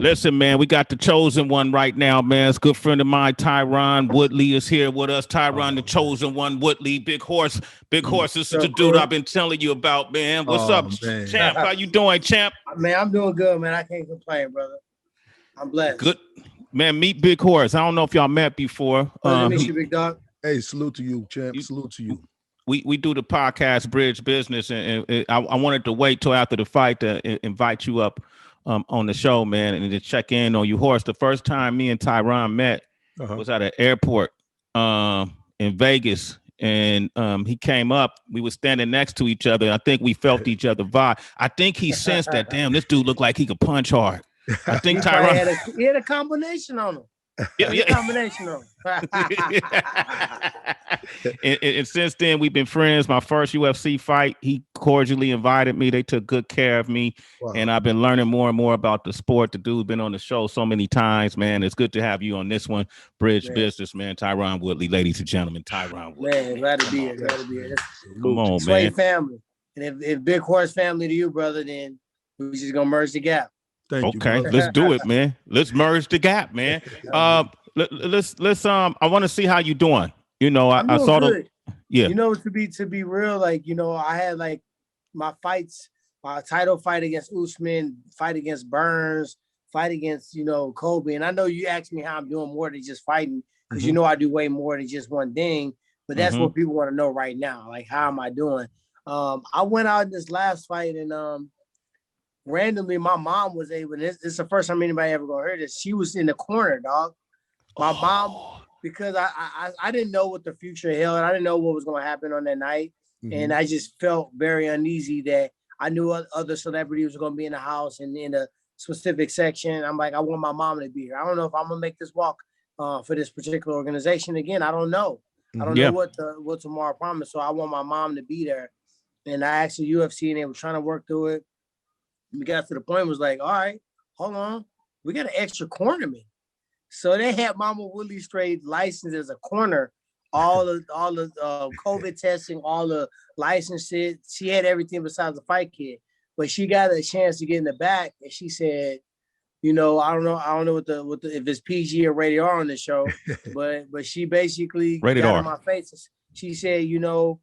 Listen, man, we got the chosen one right now, man. It's a good friend of mine, Tyron Woodley, is here with us. Tyron, the chosen one, Woodley, Big Horse. Big Horse, this is the dude I've been telling you about, man. What's up, man. champ? How you doing, champ? Man, I'm doing good, man. I can't complain, brother. I'm blessed. Good. Man, meet Big Horse. I don't know if y'all met before. Let me meet you, big dog. Hey, salute to you, champ. Salute to you. We do the podcast Bridge Business, and I wanted to wait till after the fight to invite you up on the show, man, and to check in on you. Horse, the first time me and Tyron met was at an airport in Vegas, and he came up. We were standing next to each other. I think we felt each other vibe. I think he sensed that, damn, this dude looked like he could punch hard. I think Tyron he had a combination on him. Combination on him. and since then, we've been friends. My first UFC fight, he cordially invited me. They took good care of me. Wow. And I've been learning more and more about the sport. The dude's been on the show so many times, man. It's good to have you on this one. Bridge Business, man. Tyron Woodley, ladies and gentlemen. Tyron Woodley. Man, glad to be here. Glad to be here. Come on, Sway man. family. And if Big Horse family to you, brother, then we're just going to merge the gap. Thank you, okay, let's do it, man. Let's merge the gap, man. Let's I want to see how you doing. You know, I saw good. Yeah. You know, to be real, like, you know, I had like my fights, my title fight against Usman, fight against Burns, fight against, you know, Kobe. And I know you asked me how I'm doing more than just fighting, because you know I do way more than just one thing. But that's what people want to know right now. Like, how am I doing? I went out in this last fight and randomly my mom was able, and this is the first time anybody ever gonna hear this. She was in the corner, dog. My mom, because I didn't know what the future held. I didn't know what was going to happen on that night. And I just felt very uneasy that I knew other celebrities were going to be in the house and in a specific section. I'm like, I want my mom to be here. I don't know if I'm going to make this walk for this particular organization again. I don't know. I don't know what tomorrow promised. So I want my mom to be there. And I asked the UFC and they were trying to work through it. We got to the point, was like, all right, hold on. We got an extra cornerman. So they had Mama Woodley straight licensed as a corner, all the COVID testing, all the licenses. She had everything besides the fight kit, but she got a chance to get in the back, and she said, you know, I don't know what the if it's PG or rated R on the show, but she basically rated got R. in my face. She said, you know,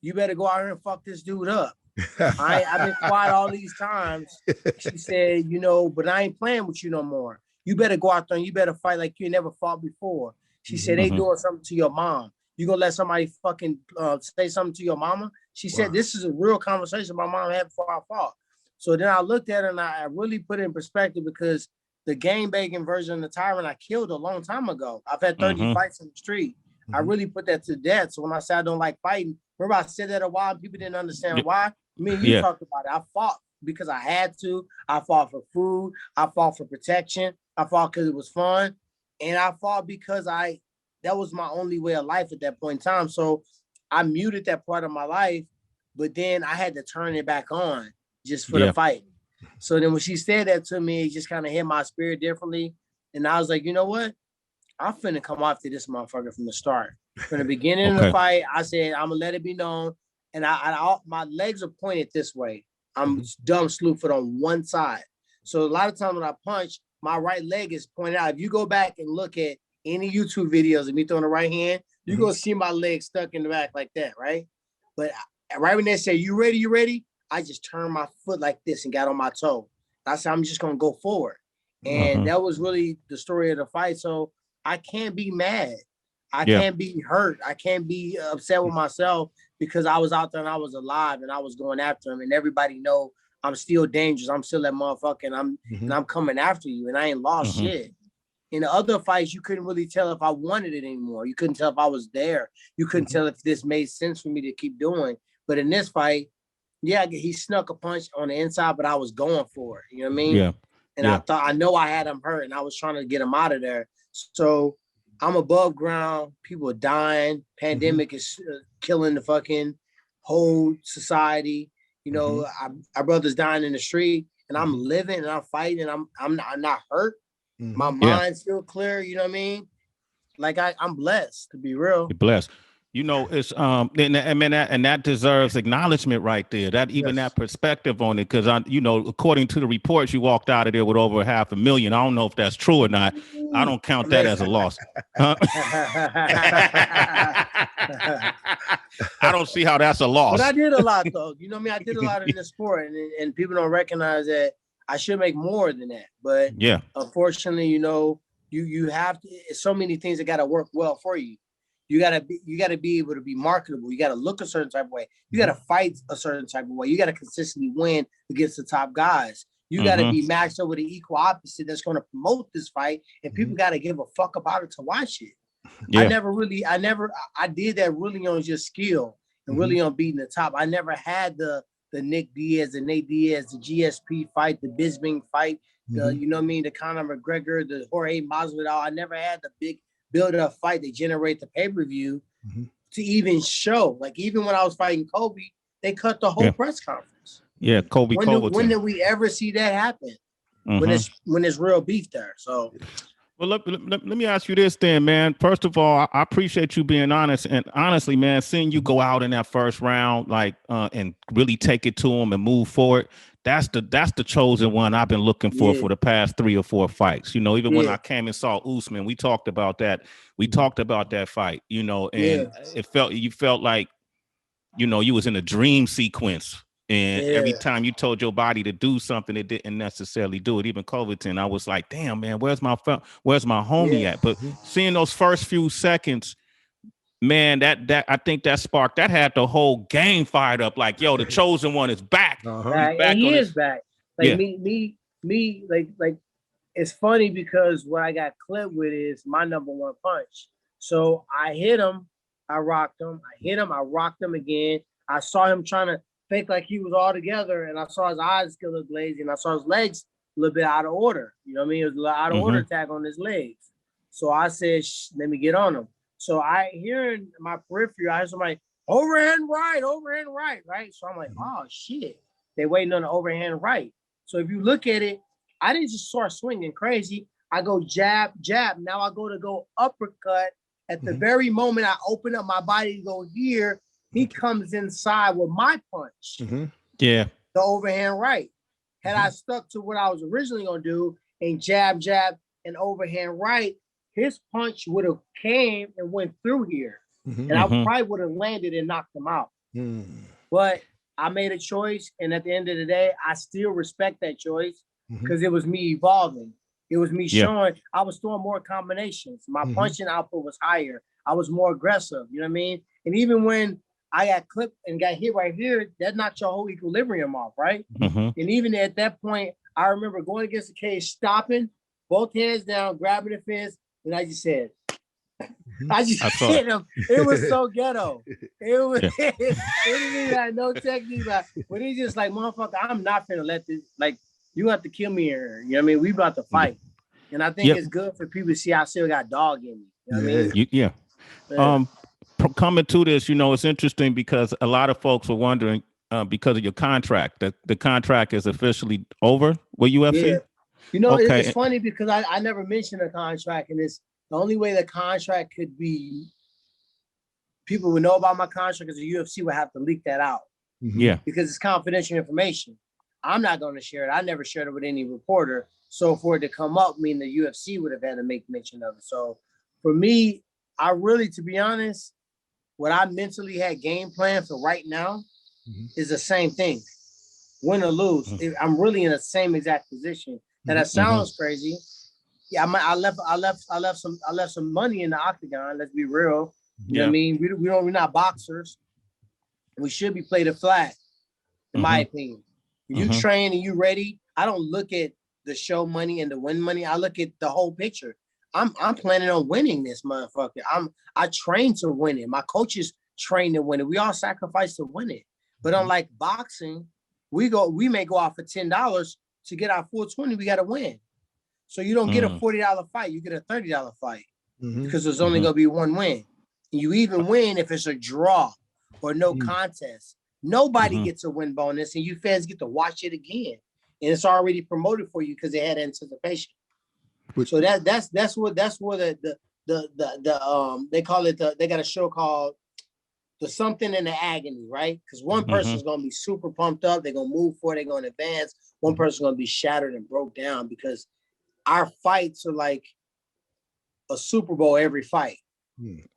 you better go out here and fuck this dude up. I've been quiet all these times. She said, you know, but I ain't playing with you no more. You better go out there and you better fight like you never fought before. She said, they doing something to your mom. You gonna let somebody fucking say something to your mama? She said, this is a real conversation my mom had before I fought. So then I looked at her and I really put it in perspective, because the game banging version of Tyron I killed a long time ago. I've had 30 fights in the street. I really put that to death. So when I said I don't like fighting, remember I said that a while, people didn't understand why. Me and you talked about it. I fought because I had to. I fought for food. I fought for protection. I fought because it was fun. And I fought because that was my only way of life at that point in time. So I muted that part of my life, but then I had to turn it back on just for the fight. So then when she said that to me, it just kind of hit my spirit differently. And I was like, you know what? I'm finna come after this motherfucker from the start. From the beginning of the fight, I said, I'm gonna let it be known. And I my legs are pointed this way. I'm dumb slew foot on one side. So a lot of times when I punch, my right leg is pointed out. If you go back and look at any YouTube videos of me throwing the right hand, you're going to see my leg stuck in the back like that, right? But right when they say, you ready? I just turned my foot like this and got on my toe. I said, I'm just going to go forward. And that was really the story of the fight. So I can't be mad. I can't be hurt. I can't be upset with myself, because I was out there and I was alive and I was going after him, and everybody know I'm still dangerous. I'm still that motherfucker, and I'm coming after you, and I ain't lost shit. In the other fights, you couldn't really tell if I wanted it anymore. You couldn't tell if I was there. You couldn't tell if this made sense for me to keep doing. But in this fight, he snuck a punch on the inside, but I was going for it. You know what I mean? Yeah. And I know I had him hurt, and I was trying to get him out of there. So I'm above ground. People are dying. Pandemic is killing the fucking whole society. You know, our brother's dying in the street, and I'm living and I'm fighting. And I'm not hurt. My mind's still clear. You know what I mean? Like I'm blessed, to be real. You're blessed. You know, it's and that deserves acknowledgement right there. That even that perspective on it, because according to the reports, you walked out of there with over $500,000. I don't know if that's true or not. I don't count that as a loss. Huh? I don't see how that's a loss. But I did a lot though. You know what I mean? I did a lot in the sport, and people don't recognize that I should make more than that. But yeah, unfortunately, you have to. So many things that got to work well for you. You gotta be able to be marketable. You gotta look a certain type of way. You gotta fight a certain type of way. You gotta consistently win against the top guys. You gotta be matched up with an equal opposite that's gonna promote this fight, and people gotta give a fuck about it to watch it. Yeah. I did that really on just skill and really on beating the top. I never had the Nick Diaz, the Nate Diaz, the GSP fight, the Bisping fight, the Conor McGregor, the Jorge Masvidal. I never had the big build-up fight that generate the pay-per-view to even show. Like even when I was fighting Kobe, they cut the whole press conference. Yeah, Kobe. When did we ever see that happen? When it's real beef there. So. Well, let me ask you this then, man. First of all, I appreciate you being honest. And honestly, man, seeing you go out in that first round, and really take it to him and move forward, that's the chosen one I've been looking for the past 3 or 4 fights. Even when I came and saw Usman, we talked about that. We talked about that fight, and you felt like, you was in a dream sequence. And every time you told your body to do something, it didn't necessarily do it. Even Covington, I was like, damn, man, where's my homie at? But seeing those first few seconds, man, that I think that spark that had the whole game fired up. Like, yo, the chosen one is back. He is back. Like me, like it's funny because what I got clipped with is my number one punch. So I hit him, I rocked him, I hit him, I rocked him again. I saw him trying to fake like he was all together, and I saw his eyes get a little glazy, and I saw his legs a little bit out of order. You know what I mean? It was a little out of order tag on his legs. So I said, let me get on him. So I hear in my periphery, I hear somebody, overhand right, right? So I'm like, oh, shit. They waiting on the overhand right. So if you look at it, I didn't just start swinging crazy. I go jab, jab. Now I go uppercut. At the very moment I open up my body to go here, he comes inside with my punch. Yeah. The overhand right. Had I stuck to what I was originally going to do and jab, jab, and overhand right, his punch would have came and went through here. And I probably would have landed and knocked him out. But I made a choice. And at the end of the day, I still respect that choice because it was me evolving. It was me showing I was throwing more combinations. My punching output was higher. I was more aggressive. You know what I mean? And even when I got clipped and got hit right here, that knocked your whole equilibrium off, right? And even at that point, I remember going against the cage, stopping, both hands down, grabbing the fence, and I just said, I hit him. It was so ghetto. It was it didn't have no technique, but it's just like, motherfucker, I'm not finna let this, like, you have to kill me here. You know what I mean? We about to fight. And I think it's good for people to see I still got dog in me. You know what I mean? Coming to this, it's interesting because a lot of folks were wondering because of your contract, that the contract is officially over with UFC. Yeah. It's funny because I never mentioned a contract, and it's the only way the contract could be, people would know about my contract is the UFC would have to leak that out. Yeah. Because it's confidential information. I'm not going to share it. I never shared it with any reporter. So for it to come up, mean the UFC would have had to make mention of it. So for me, I really, to be honest, what I mentally had game plan for right now is the same thing. Win or lose, I'm really in the same exact position. And that sounds crazy. Yeah, I left some money in the octagon. Let's be real. You know what I mean? We're not boxers. We should be played it flat, in my opinion. When you train and you ready, I don't look at the show money and the win money. I look at the whole picture. I'm planning on winning this motherfucker. I train to win it. My coaches train to win it. We all sacrifice to win it. But unlike boxing, we may go out for $10 to get our full 20. We got to win. So you don't get a $40 fight. You get a $30 fight because there's only going to be one win. And you even win if it's a draw or no contest. Nobody gets a win bonus, and you fans get to watch it again. And it's already promoted for you because they had anticipation. So that's what they call it. They got a show called the something in the agony, right? Because one person's gonna be super pumped up, they're gonna move forward, they're gonna advance. One person's gonna be shattered and broke down because our fights are like a Super Bowl every fight.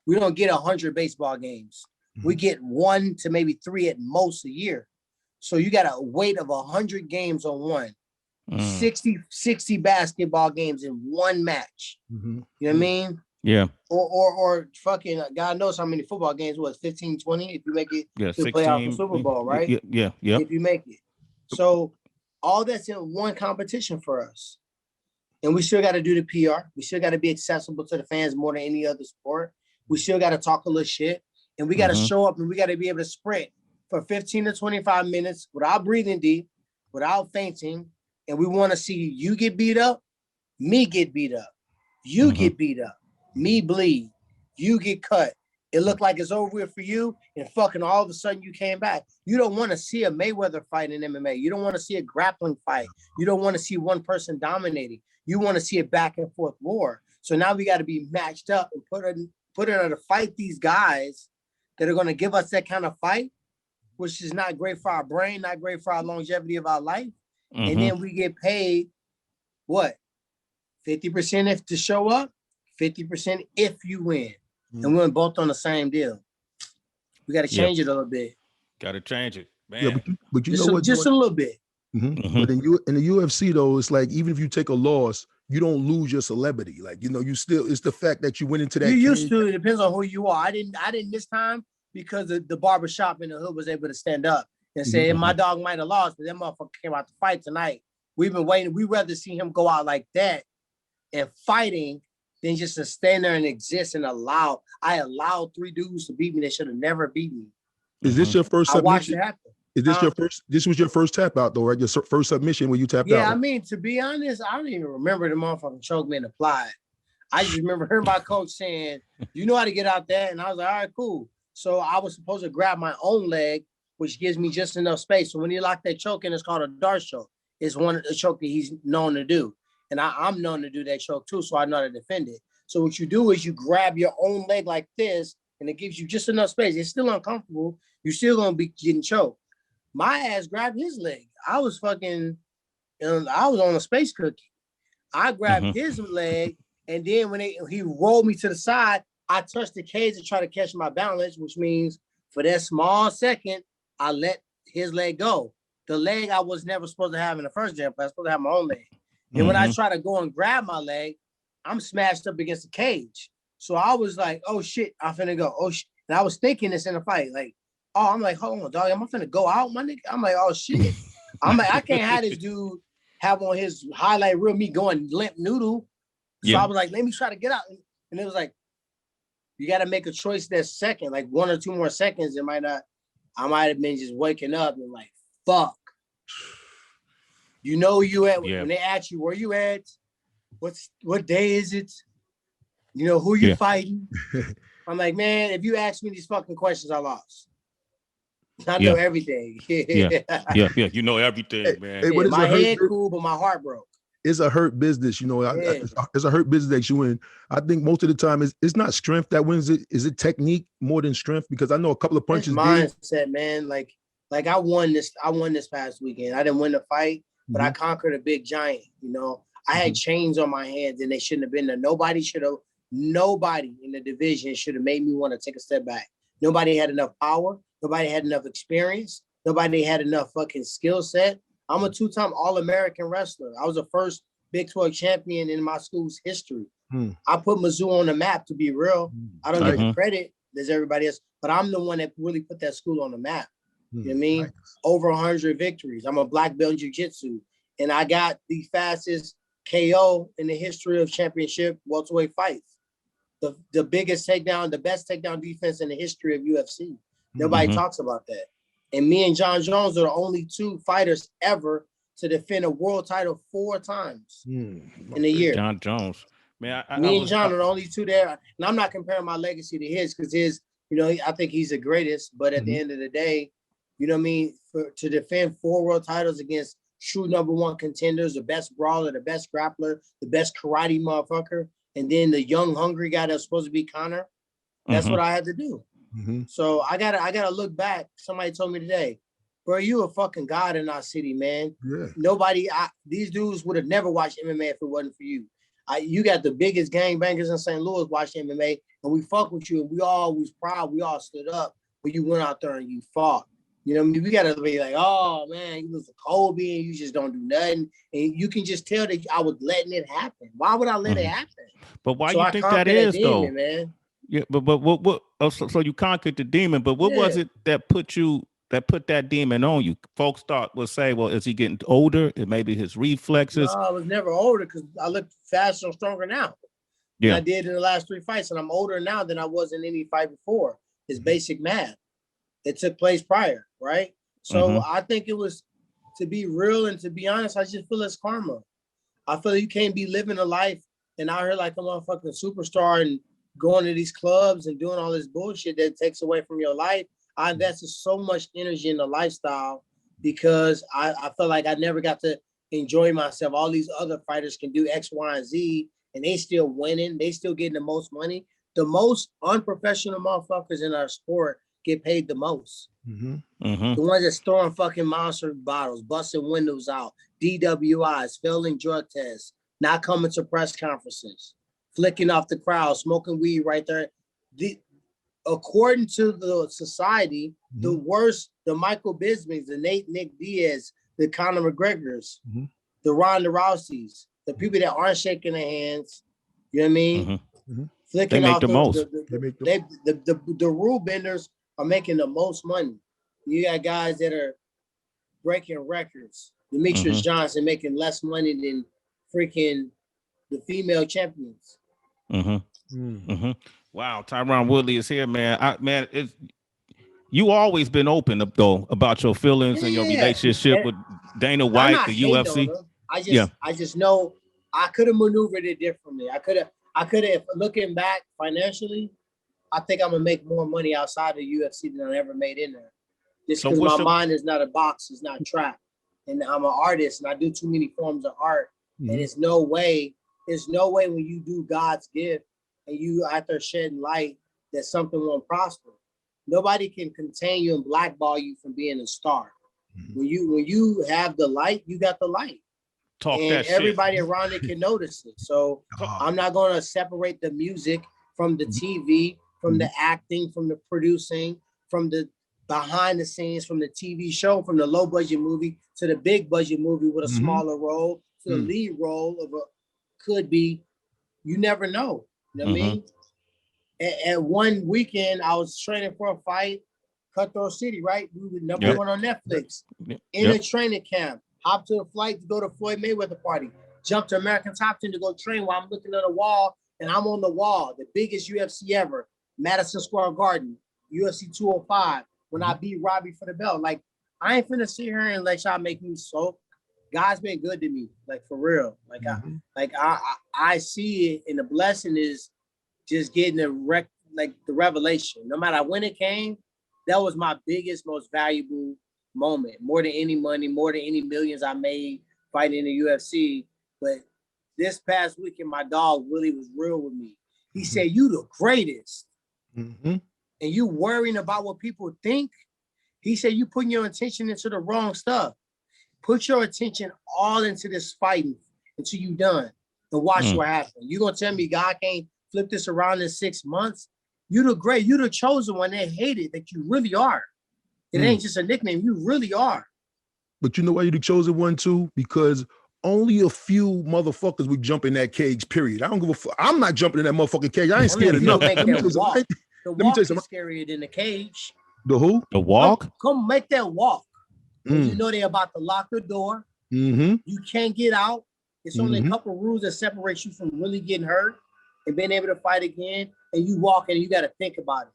We don't get 100 baseball games. We get 1 to maybe 3 at most a year. So you got a weight of 100 games on one. 60 basketball games in one match. You know what I mean? Yeah. Or fucking God knows how many football games was 15, 20 if you make it to the playoff and Super Bowl, right? Yeah. If you make it. So all that's in one competition for us. And we still got to do the PR. We still got to be accessible to the fans more than any other sport. We still got to talk a little shit. And we got to show up and we got to be able to sprint for 15 to 25 minutes without breathing deep, without fainting. And we want to see you get beat up, me get beat up, you get beat up, me bleed, you get cut. It looked like it's over with for you, and fucking all of a sudden you came back. You don't want to see a Mayweather fight in MMA. You don't want to see a grappling fight. You don't want to see one person dominating. You want to see a back and forth war. So now we got to be matched up and put in to fight these guys that are going to give us that kind of fight, which is not great for our brain, not great for our longevity of our life. And then we get paid, what? 50% if to show up, 50% if you win. And we're both on the same deal. We got to change it a little bit. Got to change it, man. Yeah, but you just know what? Just a little bit. But in the UFC though, it's like even if you take a loss, you don't lose your celebrity. Like, you know, you still, it's the fact that you went into that. You used to. It depends on who you are. I didn't this time because the barbershop in the hood was able to stand up and say, my dog might have lost, but that motherfucker came out to fight tonight. We've been waiting. We'd rather see him go out like that and fighting than just to stand there and exist and allow. I allowed 3 dudes to beat me. They should have never beat me. Is this your first submission? I watched it happen. Is this your first? This was your first tap out though, right? Your first submission when you tapped out. Yeah, I mean, to be honest, I don't even remember the motherfucking choke being applied. I just remember hearing my coach saying, "You know how to get out there," and I was like, "All right, cool." So I was supposed to grab my own leg, which gives me just enough space. So when you lock that choke in, it's called a dart choke. It's one of the choke that he's known to do, and I'm known to do that choke too. So I know how to defend it. So what you do is you grab your own leg like this, and it gives you just enough space. It's still uncomfortable. You're still gonna be getting choked. My ass grabbed his leg. I was on a space cookie. I grabbed his leg, and then when he rolled me to the side, I touched the cage to try to catch my balance, which means for that small second, I let his leg go. The leg I was never supposed to have in the first jump. I was supposed to have my own leg. And when I try to go and grab my leg, I'm smashed up against the cage. So I was like, oh shit, I'm finna go. Oh shit. And I was thinking this in the fight, like, oh, I'm like, hold on, dog. Am I finna go out, my nigga? I'm like, oh shit. I'm like, I can't have this dude have on his highlight reel me going limp noodle. So I was like, let me try to get out. And it was like, you got to make a choice that second, like 1 or 2 more seconds. I might have been just waking up and like, fuck. You know you at when they ask you where you at, what day is it? You know who you fighting? I'm like, man, if you ask me these fucking questions, I lost. I know everything. You know everything, man. Hey, my head cool, but my heart broke. It's a hurt business, you know. It's a hurt business that you win. I think most of the time it's not strength that wins it. Is it technique more than strength? Because I know a couple of punches. It's mindset, man. Like I won this past weekend. I didn't win the fight, but I conquered a big giant. You know, I had chains on my hands, and they shouldn't have been there. Nobody in the division should have made me want to take a step back. Nobody had enough power. Nobody had enough experience. Nobody had enough fucking skill set. I'm a 2-time All-American wrestler. I was the first Big 12 champion in my school's history. I put Mizzou on the map, to be real. I don't get the credit as everybody else, but I'm the one that really put that school on the map. You know what I mean? Nice. Over 100 victories. I'm a black belt in jiu-jitsu, and I got the fastest KO in the history of championship welterweight fights. The biggest takedown, the best takedown defense in the history of UFC. Nobody talks about that. And me and John Jones are the only 2 fighters ever to defend a world title 4 times in a year. John Jones. Man, me and John are the only 2 there. And I'm not comparing my legacy to his because his, you know, I think he's the greatest. But at the end of the day, you know what I mean? To defend 4 world titles against true #1 contenders, the best brawler, the best grappler, the best karate motherfucker, and then the young, hungry guy that's supposed to be Connor, that's what I had to do. So I gotta look back. Somebody told me today, bro, you a fucking god in our city, man. Yeah. These dudes would have never watched MMA if it wasn't for you. You got the biggest gangbangers in St. Louis watching MMA, and we fuck with you, and we all was proud. We all stood up when you went out there and you fought. You know what I mean? We gotta be like, oh man, you was a Kobe and you just don't do nothing. And you can just tell that I was letting it happen. Why would I let it happen? But why you think that is though? Man. Yeah, but what so you conquered the demon, but what was it that put that demon on you? Folks will say, well, is he getting older? It maybe his reflexes. No, I was never older because I look faster and stronger now. Yeah, I did in the last 3 fights, and I'm older now than I was in any fight before. It's basic math. It took place prior, right? So I think it was, to be real and to be honest, I just feel it's karma. I feel you can't be living a life and out here like a motherfucking superstar and going to these clubs and doing all this bullshit that takes away from your life. I invested so much energy in the lifestyle because I feel like I never got to enjoy myself. All these other fighters can do X, Y, and Z, and they still winning. They still getting the most money. The most unprofessional motherfuckers in our sport get paid the most. The ones that's throwing fucking monster bottles, busting windows out, DWIs, failing drug tests, not coming to press conferences, flicking off the crowd, smoking weed right there. According to the society, the worst, the Michael Bispings, the Nick Diaz, the Conor McGregors, the Ronda Rouseys, the people that aren't shaking their hands, you know what I mean? Flicking they make off the most. The rule benders are making the most money. You got guys that are breaking records. Demetrius Johnson making less money than freaking the female champions. Wow, Tyron Woodley is here, man. You always been open though about your feelings and your relationship with Dana White, the UFC. I just know I could have maneuvered it differently. I could have, looking back financially, I think I'm gonna make more money outside of the UFC than I ever made in there. Just because my mind is not a box, it's not trapped. And I'm an artist and I do too many forms of art. And there's no way when you do God's gift and you out there shedding light that something won't prosper. Nobody can contain you and blackball you from being a star. When you have the light, you got the light. And everybody around it can notice it. So I'm not going to separate the music from the TV, from the acting, from the producing, from the behind the scenes, from the TV show, from the low budget movie to the big budget movie with a smaller role, to the lead role of could be, you never know. You know what I mean? And one weekend I was training for a fight, Cutthroat City, right? We were number one on Netflix. In a training camp, hopped to a flight to go to Floyd Mayweather party, jumped to American Top 10 to go train while I'm looking at a wall, and I'm on the wall, the biggest UFC ever, Madison Square Garden, UFC 205, when I beat Robbie for the belt. Like, I ain't finna sit here and let y'all make me so. God's been good to me, like for real. Like I see it, and the blessing is just getting the revelation. No matter when it came, that was my biggest, most valuable moment. More than any money, more than any millions I made fighting in the UFC. But this past weekend, my dog Willie was real with me. He said, "You the greatest," and you worrying about what people think. He said, "You putting your attention into the wrong stuff. Put your attention all into this fighting until you done and watch what happens. You gonna tell me God can't flip this around in 6 months? You the great, you the chosen one. They hate it that you really are. It ain't just a nickname. You really are." But you know why you the chosen one too? Because only a few motherfuckers would jump in that cage, period. I don't give a fuck. I'm not jumping in that motherfucking cage. I ain't scared enough. Let me tell you something. The walk is scarier than the cage. The who? The walk? Come make that walk. You know they're about to lock the door. You can't get out. It's only a couple of rules that separate you from really getting hurt and being able to fight again. And you walk and you got to think about it.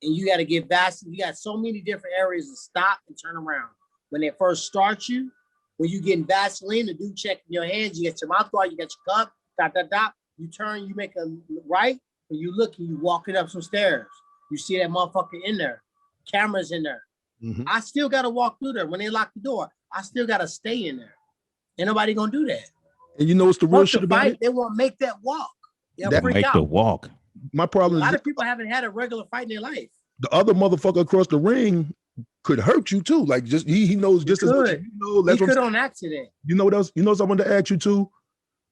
And you got to get vast. You got so many different areas to stop and turn around. When they first start you, when you getting Vaseline, the dude checking your hands, you get your mouth guard, you got your cup, you turn, you make a right, and you look and you walking up some stairs. You see that motherfucker in there. Cameras in there. I still got to walk through there. When they lock the door, I still got to stay in there. Ain't nobody going to do that. And you know what's the real shit about it? They won't make that walk. That make the walk. My problem A is lot of people haven't had a regular fight in their life. the other motherfucker across the ring could hurt you too. Like just he knows just as much as you know. He could on accident. You know what else? You know something to ask you too?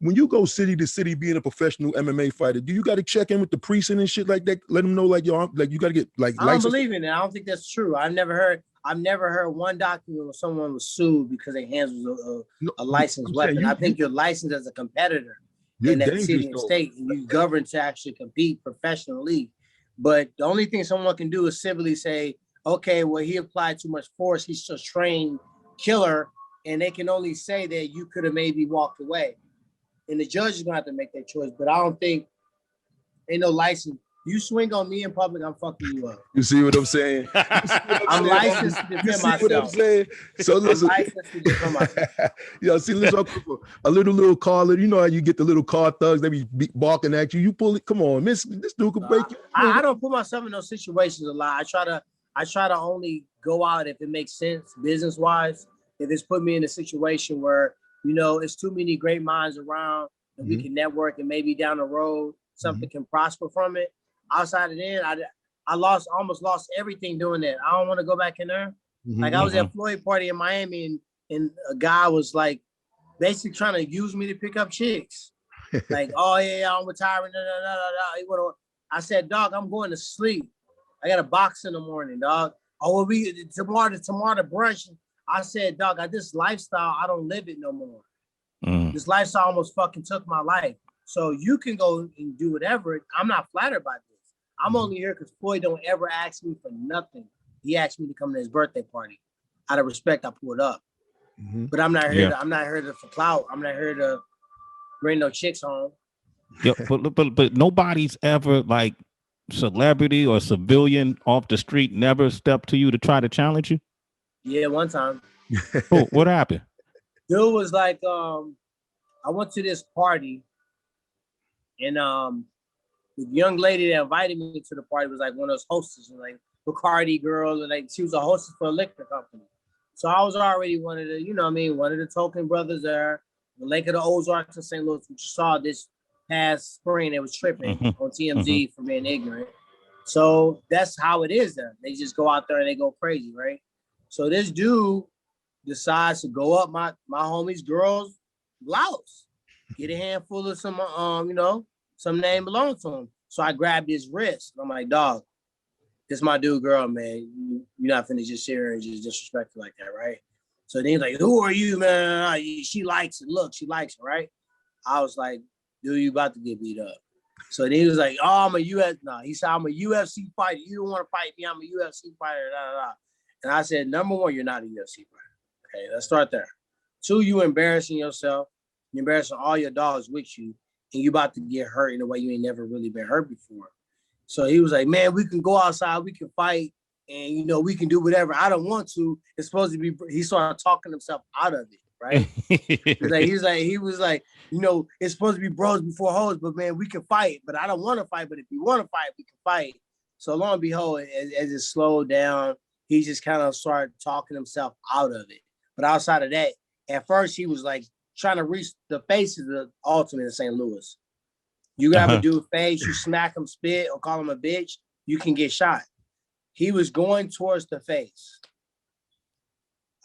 When you go city to city being a professional MMA fighter, do you got to check in with the precinct and shit like that? Let them know like yo, like you got to get like. I don't believe in it. I don't think that's true. I've never heard one document where someone was sued because their hands was a licensed weapon. I think you're licensed as a competitor in that city and state, and you govern to actually compete professionally. But the only thing someone can do is civilly say, okay, well, he applied too much force. He's a trained killer, and they can only say that you could have maybe walked away. And the judge is gonna have to make that choice. But I don't think ain't no license. You swing on me in public, I'm fucking you up. You see what I'm saying? I'm licensed to defend myself. What I'm saying? So listen, see, listen, a little car. You know how you get the little car thugs? They be barking at you. You pull it. Come on, this dude can break you. I don't put myself in those situations a lot. I try to only go out if it makes sense business wise. If it's put me in a situation where it's too many great minds around and we can network and maybe down the road something can prosper from it. Outside of that, I almost lost everything doing that. I don't want to go back in there. Like I was at Floyd party in Miami and a guy was like basically trying to use me to pick up chicks. Like, oh yeah, I'm retiring. I said, dog, I'm going to sleep. I got a box in the morning, dog. Oh, tomorrow the brunch. I said, dog, this lifestyle, I don't live it no more. This lifestyle almost fucking took my life. So you can go and do whatever. I'm not flattered by this. I'm only here because Floyd don't ever ask me for nothing. He asked me to come to his birthday party. Out of respect, I pulled up. But I'm not here. I'm not here for clout. I'm not here to bring no chicks home. Yeah, but nobody's ever like celebrity or civilian off the street never stepped to you to try to challenge you. Yeah, one time. Oh, what happened? Dude was like, I went to this party, and the young lady that invited me to the party was like one of those hostesses, like Bacardi girl, and like she was a hostess for a liquor company. So I was already one of the, one of the token brothers there, the Lake of the Ozarks in St. Louis, which you saw this past spring. They was tripping on TMZ for being ignorant. So that's how it is there. They just go out there and they go crazy, right? So this dude decides to go up my homie's girl's blouse, get a handful of some, some name belongs to him. So I grabbed his wrist. I'm like, dog, this my dude, girl, man. You're not finna just sit here and just disrespect her like that, right? So then he's like, who are you, man? She likes it. Look, she likes it, right? I was like, dude, you about to get beat up. So then he was like, oh, I'm a UFC. No, he said, I'm a UFC fighter. You don't want to fight me. I'm a UFC fighter. Da, da, da. And I said, number one, you're not a UFC fighter. Okay, let's start there. Two, you embarrassing yourself. You're embarrassing all your dogs with you. And you about to get hurt in a way you ain't never really been hurt before. So he was like, man, we can go outside, we can fight, and we can do whatever. I don't want to. It's supposed to be. He started talking himself out of it, right? he was like, it's supposed to be bros before hoes, but man, we can fight. But I don't want to fight. But if you want to fight, we can fight. So lo and behold, as it slowed down, he just kind of started talking himself out of it. But outside of that, at first he was like trying to reach the face of the ultimate in St. Louis. You grab a dude's face, you smack him, spit, or call him a bitch, you can get shot. He was going towards the face.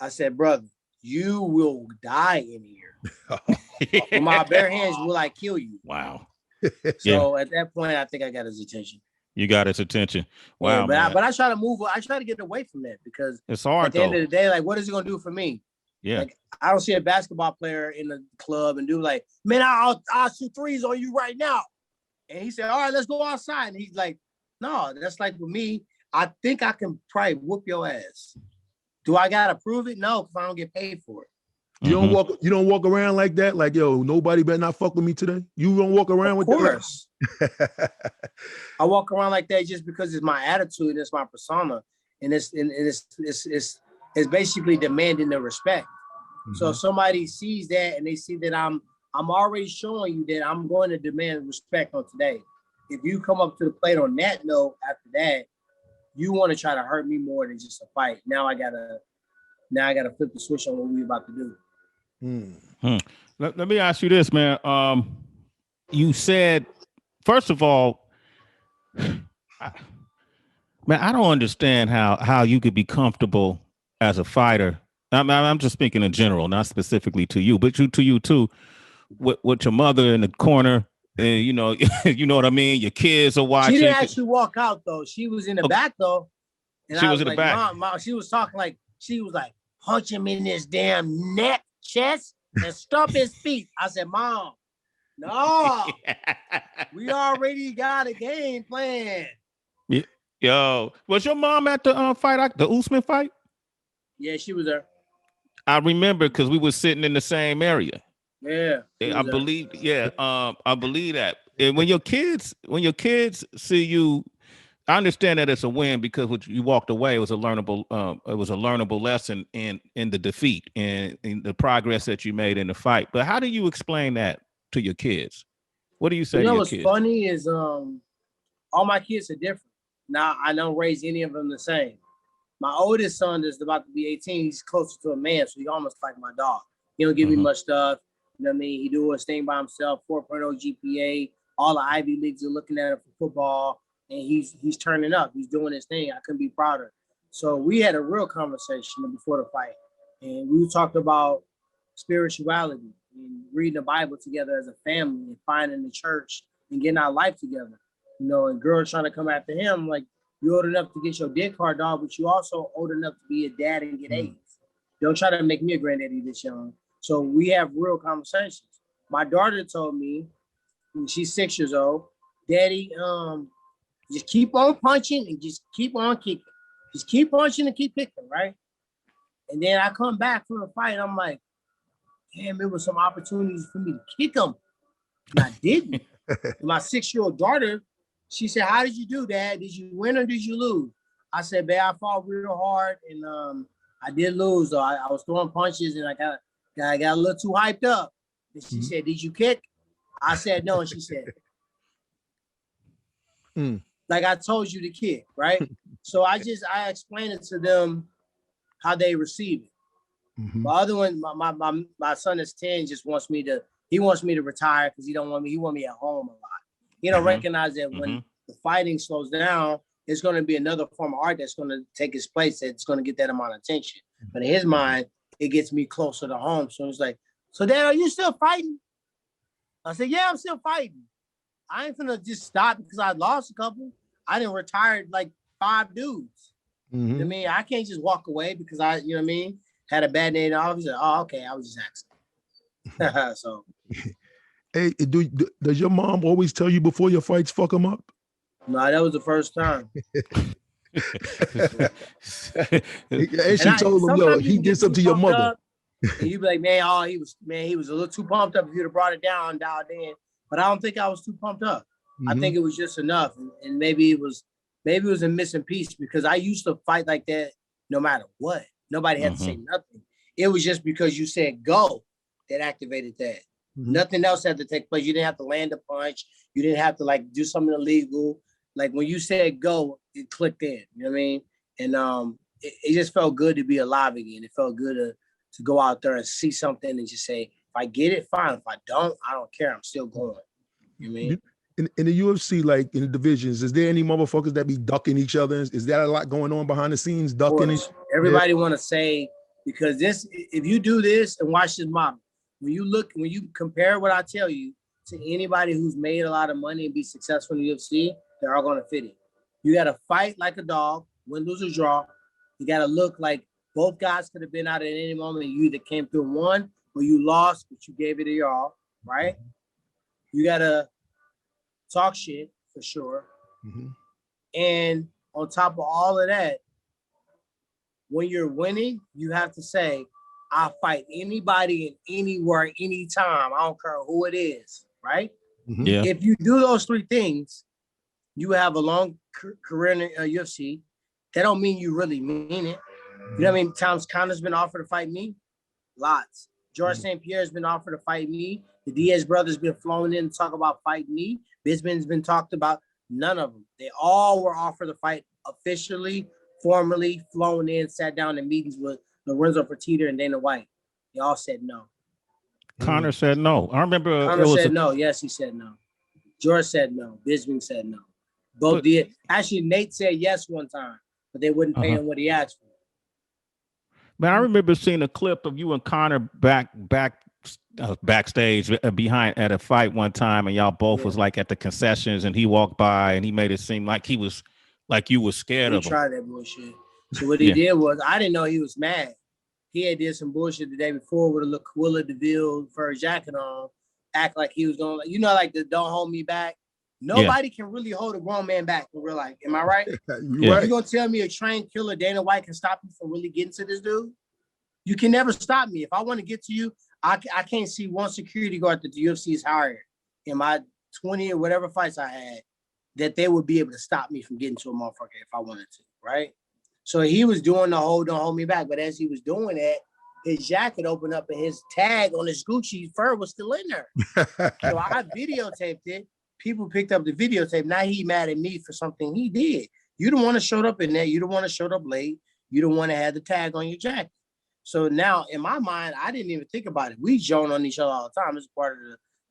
I said, brother, you will die in here. With my bare hands, will I kill you? Wow. So at that point, I think I got his attention. You got his attention. Wow. Yeah, but I try to move. I try to get away from that because it's hard. At the end of the day, like, what is it gonna do for me? Yeah. Like, I don't see a basketball player in the club and do like, man, I'll shoot threes on you right now. And he said, all right, let's go outside. And he's like, no, that's like with me. I think I can probably whoop your ass. Do I gotta prove it? No, because I don't get paid for it. You don't walk around like that. Like, yo, nobody better not fuck with me today. You don't walk around with that. I walk around like that just because it's my attitude and it's my persona, and it's basically demanding the respect. So if somebody sees that and they see that I'm already showing you that I'm going to demand respect on today. If you come up to the plate on that note after that, you want to try to hurt me more than just a fight. Now I gotta flip the switch on what we're about to do. Let me ask you this, man. You said, first of all, Man, I don't understand how you could be comfortable as a fighter. I'm just speaking in general, not specifically to you, but to you too, with your mother in the corner, and you know, you know what I mean. Your kids are watching. She didn't actually walk out though. She was in the back though. And she I was in the like, back. Mom, she was talking like she was like, punch him in his damn neck, chest, and stomp his feet. I said, Mom, no, we already got a game plan. Yo, was your mom at the fight, the Usman fight? Yeah, she was there. I remember because we were sitting in the same area. Yeah, I believe. Yeah, I believe that. And when your kids see you, I understand that it's a win because what you walked away was a learnable lesson in the defeat and in the progress that you made in the fight. But how do you explain that to your kids? What do you say to your kids? You know what's funny is all my kids are different. Now I don't raise any of them the same. My oldest son is about to be 18. He's closer to a man, so he's almost like my dog. He don't give me much stuff. You know what I mean? He do his thing by himself. 4.0 GPA. All the Ivy Leagues are looking at him for football, and he's turning up. He's doing his thing. I couldn't be prouder. So we had a real conversation before the fight, and we talked about spirituality and reading the Bible together as a family and finding the church and getting our life together. You know, and girls trying to come after him like, you're old enough to get your dick hard, dog, but you also old enough to be a dad and get AIDS. Don't try to make me a granddaddy this young. So we have real conversations. My daughter told me, when she's 6 years old, Daddy, just keep on punching and just keep on kicking. Just keep punching and keep kicking, right? And then I come back from the fight, I'm like, damn, there was some opportunities for me to kick him. And I didn't. My 6-year-old daughter, she said, how did you do, Dad? Did you win or did you lose? I said, babe, I fought real hard and I did lose. Though I was throwing punches and I got a little too hyped up. And she said, did you kick? I said, no. And she said, like I told you to kick, right? So I explained it to them how they receive it. My other one, my son is 10, he wants me to retire because he want me at home a lot. He don't recognize that when the fighting slows down, it's going to be another form of art that's going to take its place. That's going to get that amount of attention. But in his mind, it gets me closer to home. So it's like, so Dad, are you still fighting? I said, yeah, I'm still fighting. I ain't gonna just stop because I lost a couple. I didn't retire like 5 dudes. You know what I mean? I can't just walk away because I, you know what I mean, had a bad day and I was like, oh, okay, I was just asking. So. Hey, does your mom always tell you before your fights fuck them up? No, that was the first time. And she told him, yo, he did something to your mother. And you'd be like, man, he was a little too pumped up. If you'd have brought it down, dialed in. But I don't think I was too pumped up. I think it was just enough. And maybe it was a missing piece because I used to fight like that no matter what. Nobody had to say nothing. It was just because you said go that activated that. Nothing else had to take place. You didn't have to land a punch. You didn't have to like do something illegal. Like when you said go, it clicked in. You know what I mean? And it just felt good to be alive again. It felt good to go out there and see something and just say, if I get it, fine. If I don't care. I'm still going. You know what I mean? In the UFC, like in the divisions, is there any motherfuckers that be ducking each other? Is that a lot going on behind the scenes, ducking? Everybody want to say, because if you do this and watch this model, when you compare what I tell you to anybody who's made a lot of money and be successful in the UFC, they're all going to fit it. You got to fight like a dog, win, lose, or draw. You got to look like both guys could have been out at any moment. You either came through and won or you lost, but you gave it your all, right? You got to talk shit for sure. And on top of all of that, when you're winning, you have to say, I'll fight anybody and anywhere, anytime. I don't care who it is, right? Yeah. If you do those 3 things, you have a long career in the UFC. That don't mean you really mean it. You know what I mean? Times Connor's been offered to fight me. Lots. George St. Pierre's been offered to fight me. The Diaz brothers been flown in to talk about fighting me. Bisping's been talked about. None of them. They all were offered to fight officially, formally, flown in, sat down in meetings with Lorenzo Fertitta and Dana White. They all said no. Connor said no. I remember Connor said no. Yes, he said no. George said no. Bisping said no. Both did. Actually, Nate said yes one time, but they wouldn't pay him what he asked for. Man, I remember seeing a clip of you and Connor backstage behind at a fight one time, and y'all both was like at the concessions, and he walked by and he made it seem like he was like you was scared of him. Tried that bullshit. So what he did was, I didn't know he was mad. He had did some bullshit the day before with a little Willa DeVille fur jacket on, act like he was going, like the "Don't Hold Me Back." Nobody can really hold a grown man back in real life. Am I right? You're gonna tell me a trained killer, Dana White, can stop you from really getting to this dude? You can never stop me. If I want to get to you, I can't see one security guard that the UFC has hired in my 20 or whatever fights I had that they would be able to stop me from getting to a motherfucker if I wanted to, right? So he was doing the whole "Don't Hold Me Back," but as he was doing that, his jacket opened up and his tag on his Gucci fur was still in there. So I videotaped it. People picked up the videotape. Now he mad at me for something he did. You don't want to show up in there. You don't want to show up late. You don't want to have the tag on your jacket. So now in my mind, I didn't even think about it. We joke on each other all the time. It's part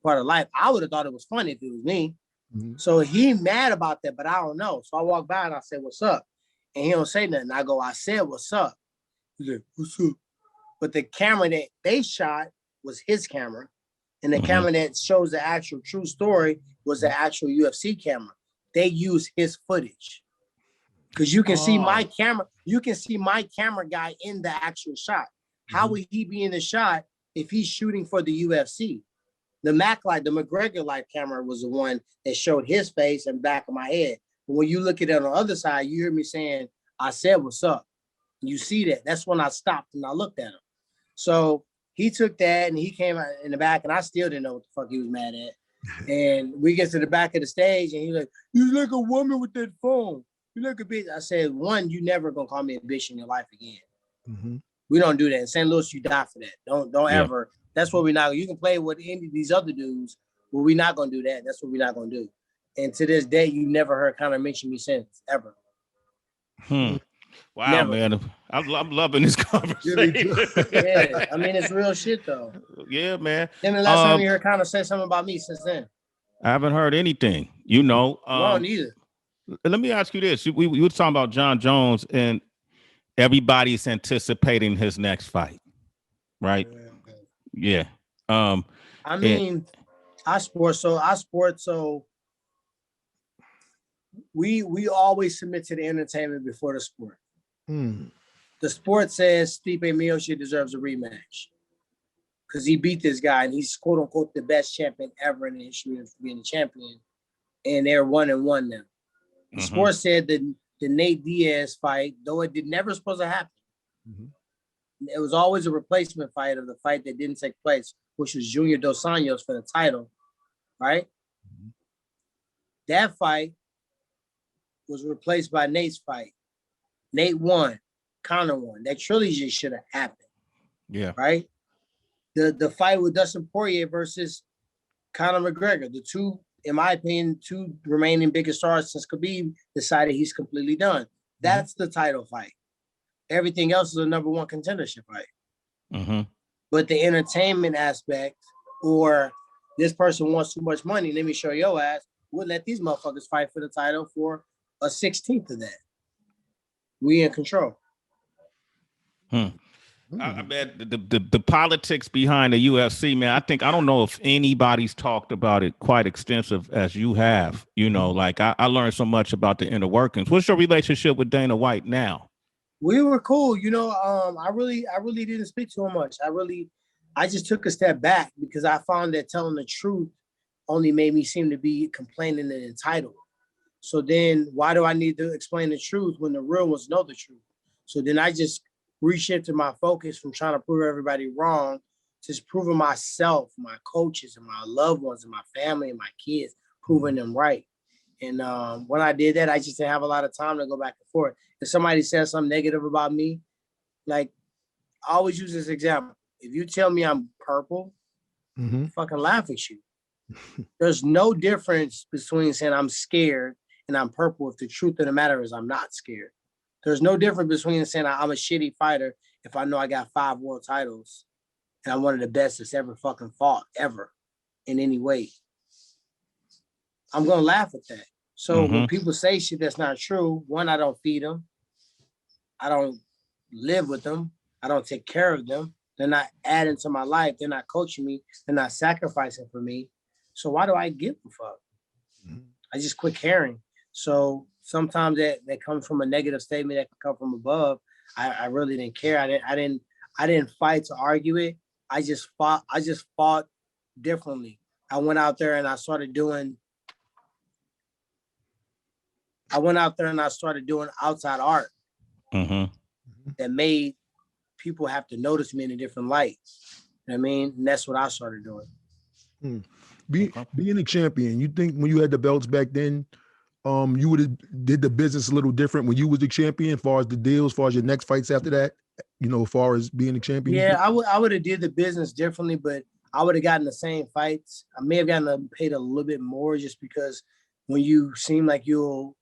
of life. I would have thought it was funny if it was me. Mm-hmm. So he mad about that, but I don't know. So I walk by and I say, "What's up?" And he don't say nothing. I go, "I said, what's up?" He's like, "What's up?" But the camera that they shot was his camera. And the camera that shows the actual true story was the actual UFC camera. They use his footage. Because you can see my camera, guy in the actual shot. How would he be in the shot if he's shooting for the UFC? The McGregor light camera was the one that showed his face and back of my head. But when you look at it on the other side, you hear me saying, "I said, what's up?" You see that. That's when I stopped and I looked at him. So he took that and he came out in the back, and I still didn't know what the fuck he was mad at. And we get to the back of the stage and he's like, "You like a woman with that phone. You like a bitch." I said, "One, you never gonna call me a bitch in your life again. Mm-hmm. We don't do that. In St. Louis, you die for that. Don't ever. That's what we're not. You can play with any of these other dudes, but we're not gonna do that. That's what we're not gonna do." And to this day, you never heard Connor mention me since, ever. Wow, never. Man, I'm loving this conversation. Yeah, I mean, it's real shit though. Yeah, man. Then the last time you heard Connor say something about me since then? I haven't heard anything. Wrong either. Let me ask you this: we were talking about John Jones, and everybody's anticipating his next fight, right? Yeah. I mean, I sport so. We always submit to the entertainment before the sport. The sport says Stipe Miocic deserves a rematch because he beat this guy and he's quote unquote the best champion ever in the history of being a champion, and they're 1-1 now. The sport said that the Nate Diaz fight, though it never supposed to happen, it was always a replacement fight of the fight that didn't take place, which was Junior Dos Anjos for the title, right? That fight was replaced by Nate's fight. Nate won, Conor won. That trilogy should have happened. Yeah. Right? The fight with Dustin Poirier versus Conor McGregor, the two, in my opinion, two remaining biggest stars since Khabib decided he's completely done. That's the title fight. Everything else is a number one contendership fight. But the entertainment aspect, or this person wants too much money, let me show your ass, we'll let these motherfuckers fight for the title for a 16th of that. We in control. I bet the politics behind the UFC, man. I don't know if anybody's talked about it quite extensive as you have. Like I learned so much about the inner workings. What's your relationship with Dana White now? We were cool. I really didn't speak to him much. I just took a step back because I found that telling the truth only made me seem to be complaining and entitled. So then why do I need to explain the truth when the real ones know the truth? So then I just reshifted my focus from trying to prove everybody wrong to just proving myself, my coaches and my loved ones and my family and my kids, proving them right. And when I did that, I just didn't have a lot of time to go back and forth. If somebody says something negative about me, like I always use this example. If you tell me I'm purple, I fucking laugh at you. There's no difference between saying I'm scared and I'm purple if the truth of the matter is I'm not scared. There's no difference between saying I'm a shitty fighter if I know I got 5 world titles and I'm one of the best that's ever fucking fought, ever, in any way. I'm going to laugh at that. So when people say shit that's not true, one, I don't feed them. I don't live with them. I don't take care of them. They're not adding to my life. They're not coaching me. They're not sacrificing for me. So why do I give a fuck? I just quit caring. So sometimes that comes from a negative statement that can come from above. I really didn't care. I didn't fight to argue it. I just fought differently. I went out there and I started doing outside art that made people have to notice me in a different light. You know what I mean? And that's what I started doing. Being a champion, you think when you had the belts back then, you would have did the business a little different when you was the champion, as far as the deals, as far as your next fights after that, you know, as far as being a champion? Yeah, I would have did the business differently, but I would have gotten the same fights. I may have gotten paid a little bit more just because when you seem like you'll,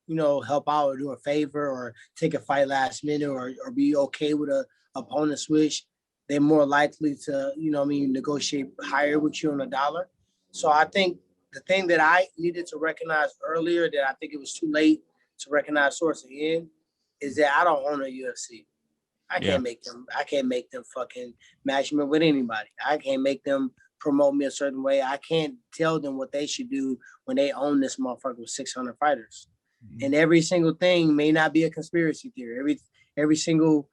help out or do a favor or take a fight last minute or be okay with a opponent switch, they're more likely to, negotiate higher with you on a dollar. So I think the thing that I needed to recognize earlier that I think it was too late to recognize towards the end is that I don't own a UFC. I can't make them fucking match me with anybody. I can't make them promote me a certain way. I can't tell them what they should do when they own this motherfucker with 600 fighters. And every single thing may not be a conspiracy theory. Every single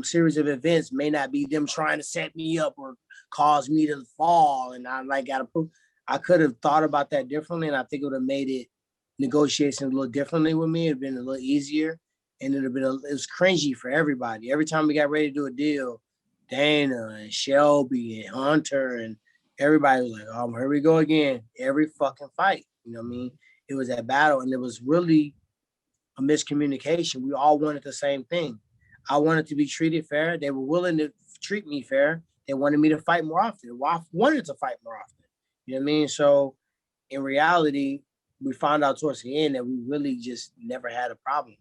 series of events may not be them trying to set me up or cause me to fall. And I could have thought about that differently, and I think it would have made it negotiations a little differently with me. It'd been a little easier, and it was cringy for everybody. Every time we got ready to do a deal, Dana and Shelby and Hunter and everybody was like, "Oh, here we go again." Every fucking fight, you know what I mean? It was that battle, and it was really a miscommunication. We all wanted the same thing. I wanted to be treated fair. They were willing to treat me fair. They wanted me to fight more often. Well, I wanted to fight more often. You know what I mean? So in reality, we found out towards the end that we really just never had a problem.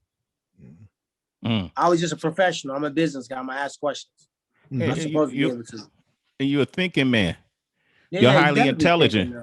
I was just a professional. I'm a business guy. I'm gonna ask questions. I'm supposed to be able to. And you're a thinking man. You're highly intelligent.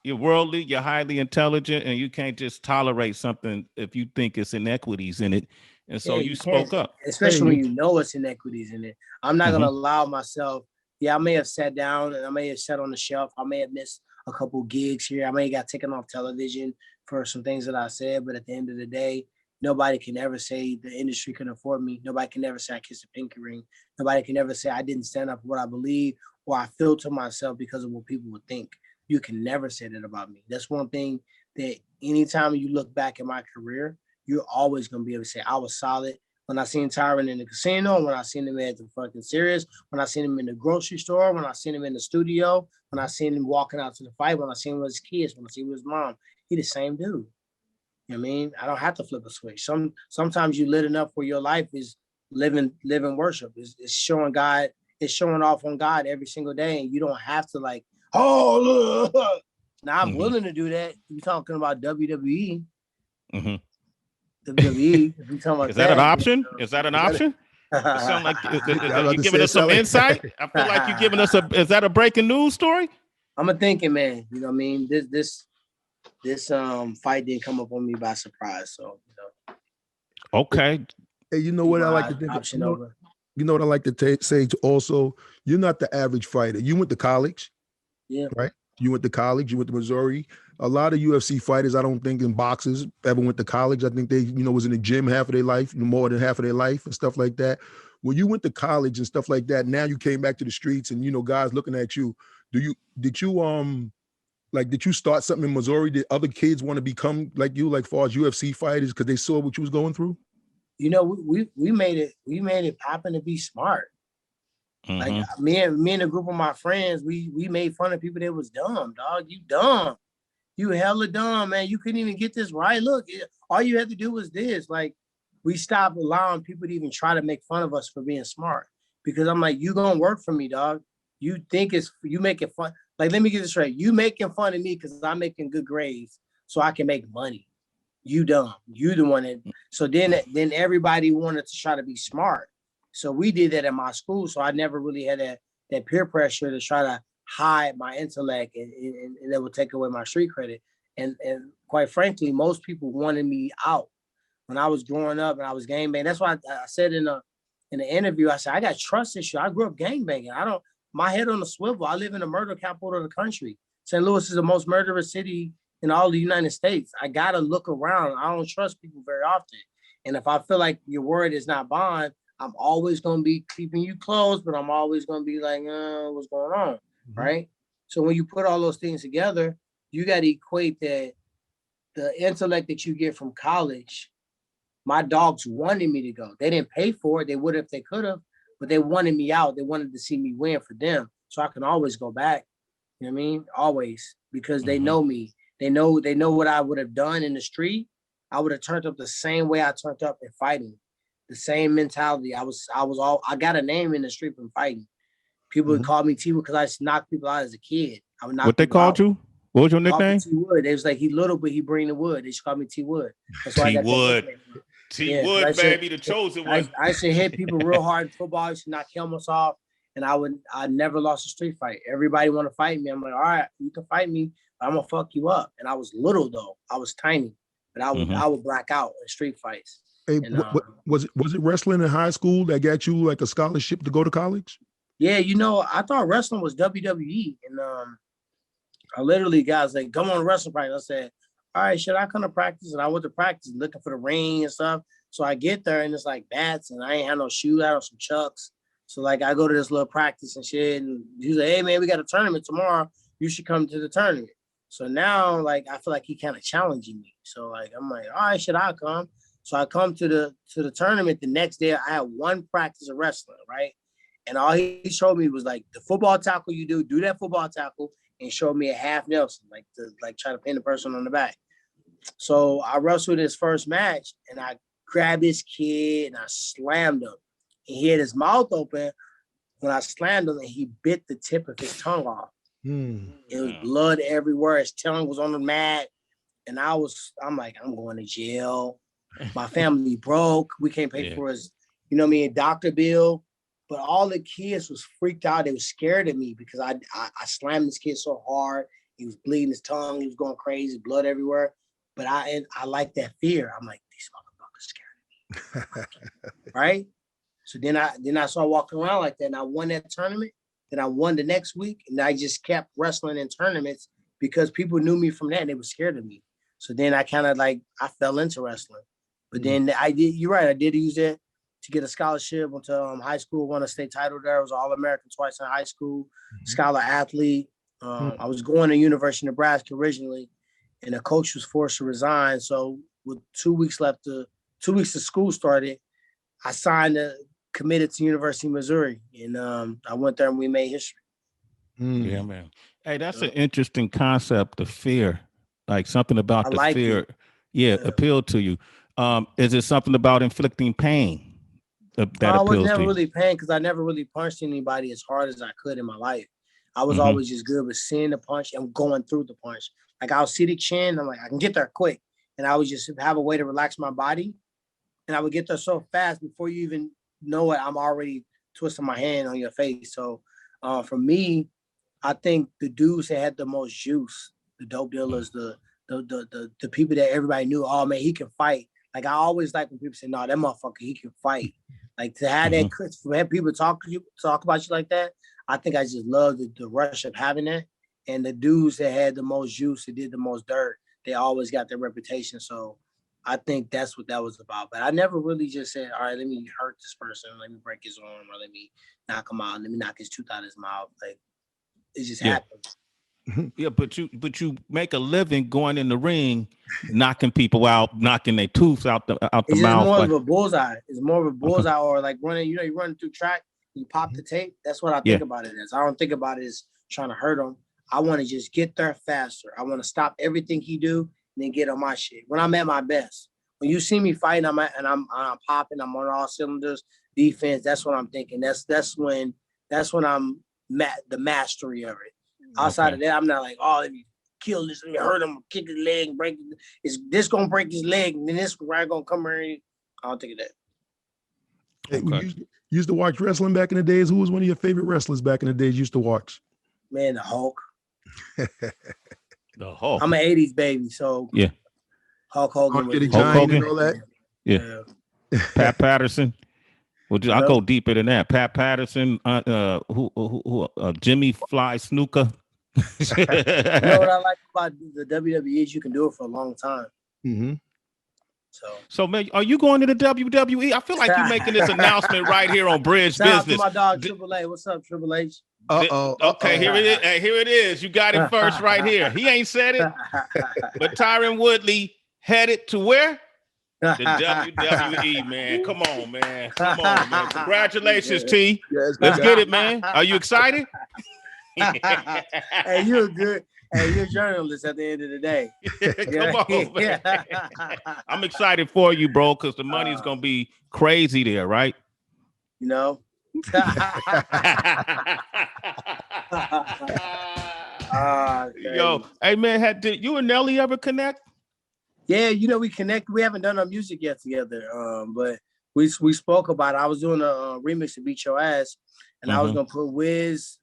You're worldly, you're highly intelligent, and you can't just tolerate something if you think it's inequities in it. And so you spoke up. Especially when you know it's inequities in it. I'm not gonna allow myself. Yeah, I may have sat down and I may have sat on the shelf. I may have missed a couple gigs here. I may have got taken off television for some things that I said. But at the end of the day, nobody can ever say the industry can afford me. Nobody can ever say I kissed a pinky ring. Nobody can ever say I didn't stand up for what I believe or I filter myself because of what people would think. You can never say that about me. That's one thing that anytime you look back at my career, you're always going to be able to say I was solid. When I seen Tyron in the casino, when I seen him at the fucking Sirius, when I seen him in the grocery store, when I seen him in the studio, when I seen him walking out to the fight, when I seen him with his kids, when I seen him with his mom, he the same dude. You know what I mean? I don't have to flip a switch. Sometimes you lit enough where your life is living worship. It's showing God, it's showing off on God every single day. And you don't have to like, oh, look. Now I'm willing to do that. You're talking about WWE. WWE. If you're talking about is that an option? Is that an option? It sounds like you're giving us some insight. I feel like you're giving us is that a breaking news story? I'm a thinking man. You know what I mean? This fight didn't come up on me by surprise. So, Okay. Hey, you know what I like to think of? You know what I like to say also? You're not the average fighter. You went to college. Yeah. Right? You went to college. You went to Missouri. A lot of UFC fighters, I don't think in boxers ever went to college. I think they, was in the gym half of their life, more than half of their life and stuff like that. When you went to college and stuff like that, now you came back to the streets and, guys looking at you. Did you start something in Missouri? Did other kids want to become like you, like far as UFC fighters, because they saw what you was going through? We made it popping to be smart. Like me and a group of my friends, we made fun of people that was dumb, dog. You dumb. You hella dumb, man. You couldn't even get this right. Look, all you had to do was this. Like, we stopped allowing people to even try to make fun of us for being smart. Because I'm like, you gonna work for me, dog. You think you making fun. Like, let me get this straight. You making fun of me because I'm making good grades so I can make money. You dumb. You the one that. So then everybody wanted to try to be smart. So we did that at my school. So I never really had that peer pressure to try to hide my intellect and that would take away my street credit. And quite frankly, most people wanted me out when I was growing up and I was gangbanging. That's why I said in the interview, I said, I got trust issue. I grew up gangbanging. My head on the swivel. I live in the murder capital of the country. St. Louis is the most murderous city in all the United States. I got to look around. I don't trust people very often. And if I feel like your word is not bond, I'm always going to be keeping you close, but I'm always going to be like, what's going on, right? So when you put all those things together, you got to equate that the intellect that you get from college. My dogs wanted me to go. They didn't pay for it. They would if they could have, but they wanted me out. They wanted to see me win for them. So I can always go back. You know what I mean? Always, because they know me. They know what I would have done in the street. I would have turned up the same way I turned up in fighting. The same mentality. I got a name in the street from fighting. People would call me T-Wood because I just knocked people out as a kid. I would knock what they called out. you? What was your nickname? T-Wood. They was like, he little, but he bring the wood. They just called me T-Wood. That's why T-Wood. T-Wood, baby, the chosen one. I used to hit people real hard in football. I used to knock helmets off, and I never lost a street fight. Everybody want to fight me. I'm like, all right, you can fight me, but I'm gonna fuck you up. And I was little though. I was tiny, but I would black out in street fights. Hey, and, was it wrestling in high school that got you like a scholarship to go to college? Yeah, I thought wrestling was WWE, and I literally guys like, come on wrestling practice. I said, all right, should I come to practice? And I went to practice looking for the ring and stuff. So I get there and it's like bats and I ain't had no shoes. I had some chucks. So like I go to this little practice and shit. And he's like, hey man, we got a tournament tomorrow. You should come to the tournament. So now like I feel like he kind of challenging me. So like I'm like, all right, should I come? So I come to the tournament the next day. I had one practice of wrestling, right? And all he showed me was like the football tackle you do that football tackle and showed me a half Nelson, like to try to pin the person on the back. So I wrestled his first match and I grabbed this kid and I slammed him. And he had his mouth open when I slammed him and he bit the tip of his tongue off. It was blood everywhere. His tongue was on the mat. And I'm like, I'm going to jail. My family broke. We can't pay for his, doctor bill. But all the kids was freaked out. They was scared of me because I slammed this kid so hard. He was bleeding his tongue. He was going crazy, blood everywhere. But I like that fear. I'm like, these motherfuckers scared of me. Right? So then I started walking around like that. And I won that tournament. Then I won the next week. And I just kept wrestling in tournaments because people knew me from that and they were scared of me. So then I kind of I fell into wrestling. But then you're right, I did use it to get a scholarship into high school, won a state title there. I was All-American twice in high school, scholar athlete. I was going to University of Nebraska originally, and the coach was forced to resign. So with 2 weeks of school started, I committed to University of Missouri, and I went there and we made history. Yeah, man. Hey, that's an interesting concept, the fear, like something about the fear. Appealed to you. Is it something about inflicting pain? I was never really paying because I never really punched anybody as hard as I could in my life. I was always just good with seeing the punch and going through the punch. Like I'll see the chin, I'm like, I can get there quick. And I would just have a way to relax my body. And I would get there so fast before you even know it, I'm already twisting my hand on your face. So for me, I think the dudes that had the most juice, the dope dealers, the people that everybody knew, oh man, he can fight. Like I always like when people say, no, that motherfucker, he can fight. Like to have that, to have people talk about you like that, I think I just love the rush of having that. And the dudes that had the most juice, that did the most dirt, they always got their reputation. So I think that's what that was about. But I never really just said, all right, let me hurt this person, let me break his arm, or let me knock him out, let me knock his tooth out of his mouth. Like it just happens. Yeah, but you make a living going in the ring, knocking people out, knocking their tooth out the mouth. It's more of a bullseye. It's more of a bullseye, or like running. You running through track, you pop the tape. That's what I think about it as. I don't think about it as trying to hurt him. I want to just get there faster. I want to stop everything he do and then get on my shit. When I'm at my best, when you see me fighting, I'm popping. I'm on all cylinders. Defense. That's what I'm thinking. That's when I'm the mastery of it. Outside of that, I'm not like, oh, let me kill this, let me hurt him, kick his leg, break it. Is this gonna break his leg? And then this right gonna come here. I don't think of that. Hey, you used to watch wrestling back in the days. Who was one of your favorite wrestlers back in the days you used to watch? Man, the Hulk. The Hulk. I'm an 80s baby, so yeah. Hulk Hogan. Andre the was- Giant Hogan? and all that. Yeah. Pat Patterson. Well, I'll go deeper than that. Pat Patterson, Jimmy Fly Snooker. You know what I like about the WWE is you can do it for a long time. Mm-hmm. So man, are you going to the WWE? I feel like you're making this announcement right here on Bridge shout out to Business. my dog Triple A. What's up, Triple H? Okay, here it is. Hey, here it is. You got it first right here. He ain't said it, but Tyron Woodley headed to where? The WWE, man. Come on, man. Come on, man. Congratulations, T. Yes, Let's get it, man. Are you excited? Hey, you're good. Hey, you're a journalist at the end of the day. Come on, man. I'm excited for you, bro, because the money's gonna be crazy there, right? You know. Yo, hey man, did you and Nelly ever connect? Yeah, you know, we connect. We haven't done our music yet together, but we spoke about it. I was doing a remix of Beat Your Ass, and I was gonna put Wiz,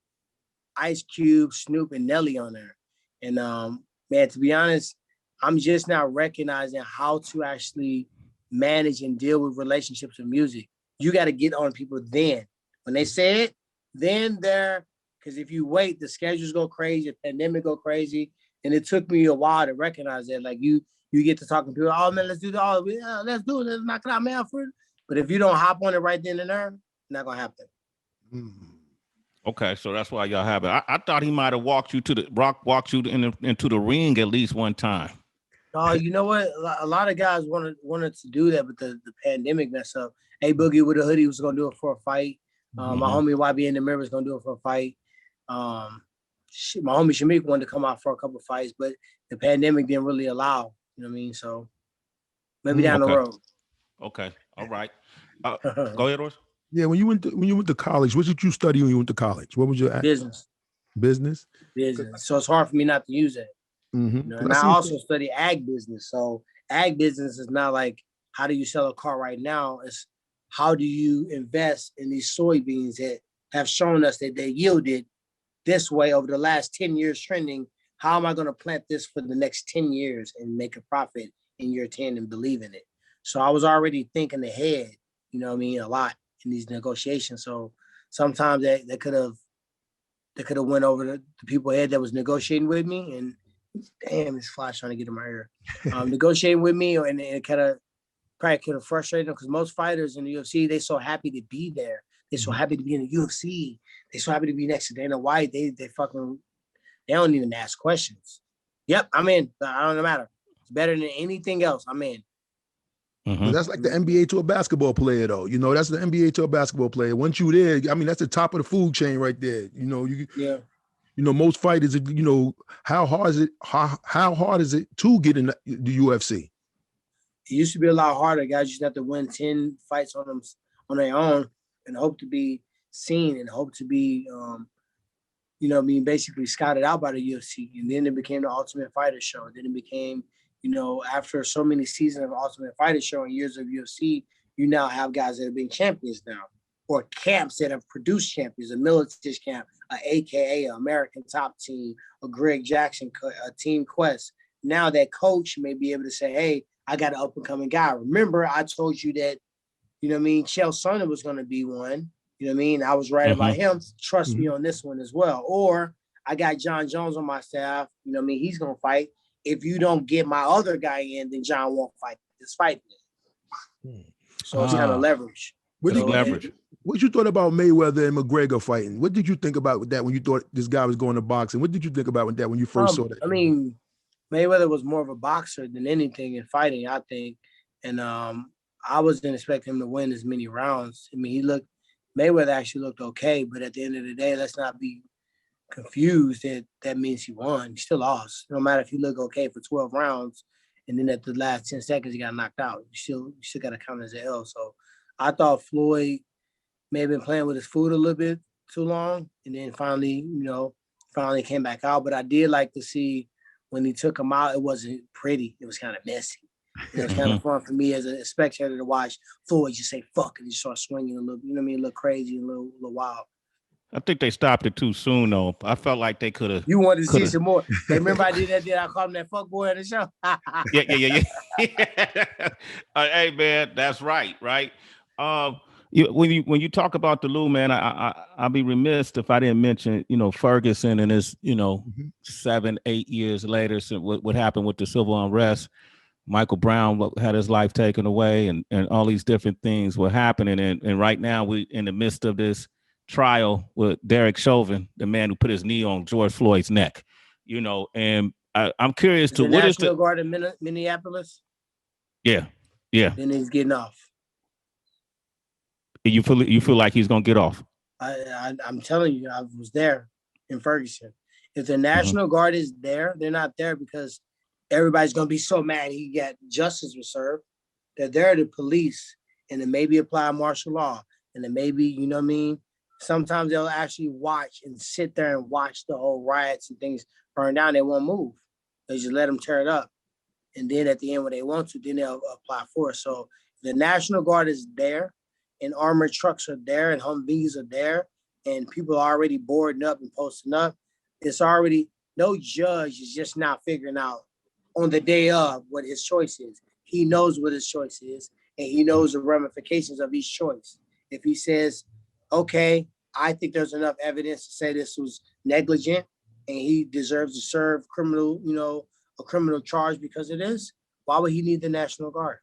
Ice Cube, Snoop, and Nelly on there. And man, to be honest, I'm just now recognizing how to actually manage and deal with relationships with music. You got to get on people then. When they say it, then they're, because if you wait, the schedules go crazy, the pandemic go crazy. And it took me a while to recognize that. Like you get to talking to people, oh man, let's do that. Let's do it. Let's knock it out, man. But if you don't hop on it right then and there, it's not gonna happen. Okay, so that's why y'all have it. I thought he might have walked you into the ring at least one time. Oh, you know what? A lot of guys wanted to do that, but the pandemic messed up. A Boogie with a hoodie was gonna do it for a fight. My homie YB in the mirror was gonna do it for a fight. My homie Shamik wanted to come out for a couple of fights, but the pandemic didn't really allow. You know what I mean? So maybe down the road. Okay. All right. Go ahead, Royce. Yeah, when you went to college, what did you study when you went to college? What was your business? Business. So it's hard for me not to use it. Mm-hmm. You know? And I also study ag business. So ag business is not like how do you sell a car right now? It's how do you invest in these soybeans that have shown us that they yielded this way over the last 10 years trending. How am I going to plant this for the next 10 years and make a profit in year 10 and believe in it? So I was already thinking ahead, you know what I mean, a lot in these negotiations. So sometimes they could have went over the people ahead that was negotiating with me, and damn, this flash trying to get in my ear. Negotiating with me, and it probably could have frustrated them because most fighters in the UFC, they so happy to be there. They're so happy to be in the UFC. They're so happy to be next to Dana White. They don't even ask questions. Yep, I'm in. I don't matter. It's better than anything else. I'm in. Mm-hmm. That's like the NBA to a basketball player, though. You know, that's the NBA to a basketball player. Once you there, I mean, that's the top of the food chain right there. You know, you know, most fighters, you know, how hard is it to get in the UFC? It used to be a lot harder. Guys used to have to win 10 fights on their own and hope to be seen and hope to be, you know, being basically scouted out by the UFC. And then it became the Ultimate Fighter show. Then it became, you know, after so many seasons of Ultimate Fighter show and years of UFC, you now have guys that have been champions now, or camps that have produced champions, a Militich camp, AKA, an American Top Team, a Greg Jackson, a Team Quest. Now that coach may be able to say, hey, I got an up-and-coming guy. Remember, I told you that, you know what I mean, Chael Sonnen was going to be one. You know what I mean? I was right about him. Trust me on this one as well. Or I got John Jones on my staff. You know what I mean? He's going to fight. If you don't get my other guy in, then John won't fight this fight. So it's kind of leverage. What you thought about Mayweather and McGregor fighting? What did you think about that when you thought this guy was going to boxing? What did you think about that when you first saw that? I mean, Mayweather was more of a boxer than anything in fighting, I think. And I wasn't expecting him to win as many rounds. I mean, Mayweather actually looked okay, but at the end of the day, let's not be confused that means he won. He still lost. No matter if you look okay for 12 rounds, and then at the last 10 seconds, he got knocked out. You still got to count as an L. So I thought Floyd may have been playing with his food a little bit too long, and then finally came back out. But I did like to see when he took him out, it wasn't pretty. It was kind of messy. It was kind of fun for me as a spectator to watch Floyd just say fuck and just start swinging a little, you know what I mean, a little crazy, a little wild. I think they stopped it too soon, though. I felt like they could have. You wanted to see some more. Hey, remember I did that? I called him that fuck boy on the show. Yeah. Hey, man, that's right. When you talk about the Lou, man, I'd be remiss if I didn't mention, Ferguson and his, 7-8 years later, so what happened with the civil unrest. Michael Brown had his life taken away, and all these different things were happening. And right now we in the midst of this trial with Derek Chauvin, the man who put his knee on George Floyd's neck, and I'm curious to what is the National Guard in Minneapolis? Yeah. Then he's getting off. You feel like he's gonna get off? I'm telling you, I was there in Ferguson. If the National Guard is there, they're not there because everybody's gonna be so mad he got justice was served. They're there to police and then maybe apply martial law. And then maybe, sometimes they'll actually watch and sit there and watch the whole riots and things burn down. They won't move. They just let them tear it up. And then at the end, when they want to, then they'll apply force. So the National Guard is there and armored trucks are there and Humvees are there and people are already boarding up and posting up. It's already, no judge is just now figuring out on the day of what his choice is. He knows what his choice is and he knows the ramifications of each choice. If he says, okay, I think there's enough evidence to say this was negligent and he deserves to serve a criminal charge because it is, why would he need the National Guard?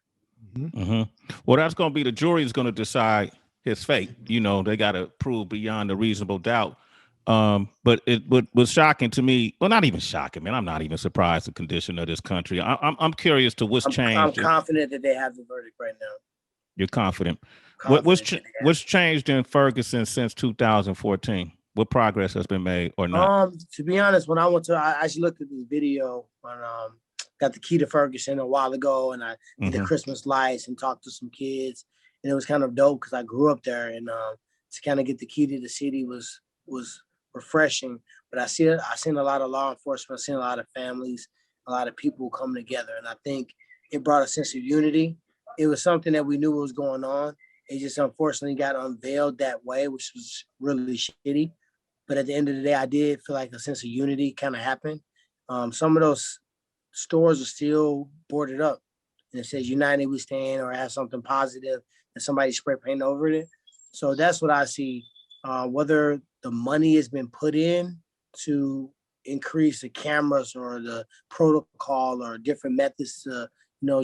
Well, that's going to be the jury is going to decide his fate. They got to prove beyond a reasonable doubt. But it was shocking to me. Well, not even shocking, man. I'm not even surprised the condition of this country. I'm curious to what's changed. I'm confident that they have the verdict right now. You're confident. What's changed in Ferguson since 2014? What progress has been made or not? To be honest, when I actually looked at this video on got the key to Ferguson a while ago, and I did the Christmas lights and talked to some kids, and it was kind of dope because I grew up there, and to kind of get the key to the city was refreshing. But I seen a lot of law enforcement, I seen a lot of families, a lot of people come together, and I think it brought a sense of unity. It was something that we knew was going on. It just unfortunately got unveiled that way, which was really shitty. But at the end of the day, I did feel like a sense of unity kind of happened. Some of those stores are still boarded up and it says United We Stand or has something positive and somebody spray paint over it. So that's what I see. Whether the money has been put in to increase the cameras or the protocol or different methods to,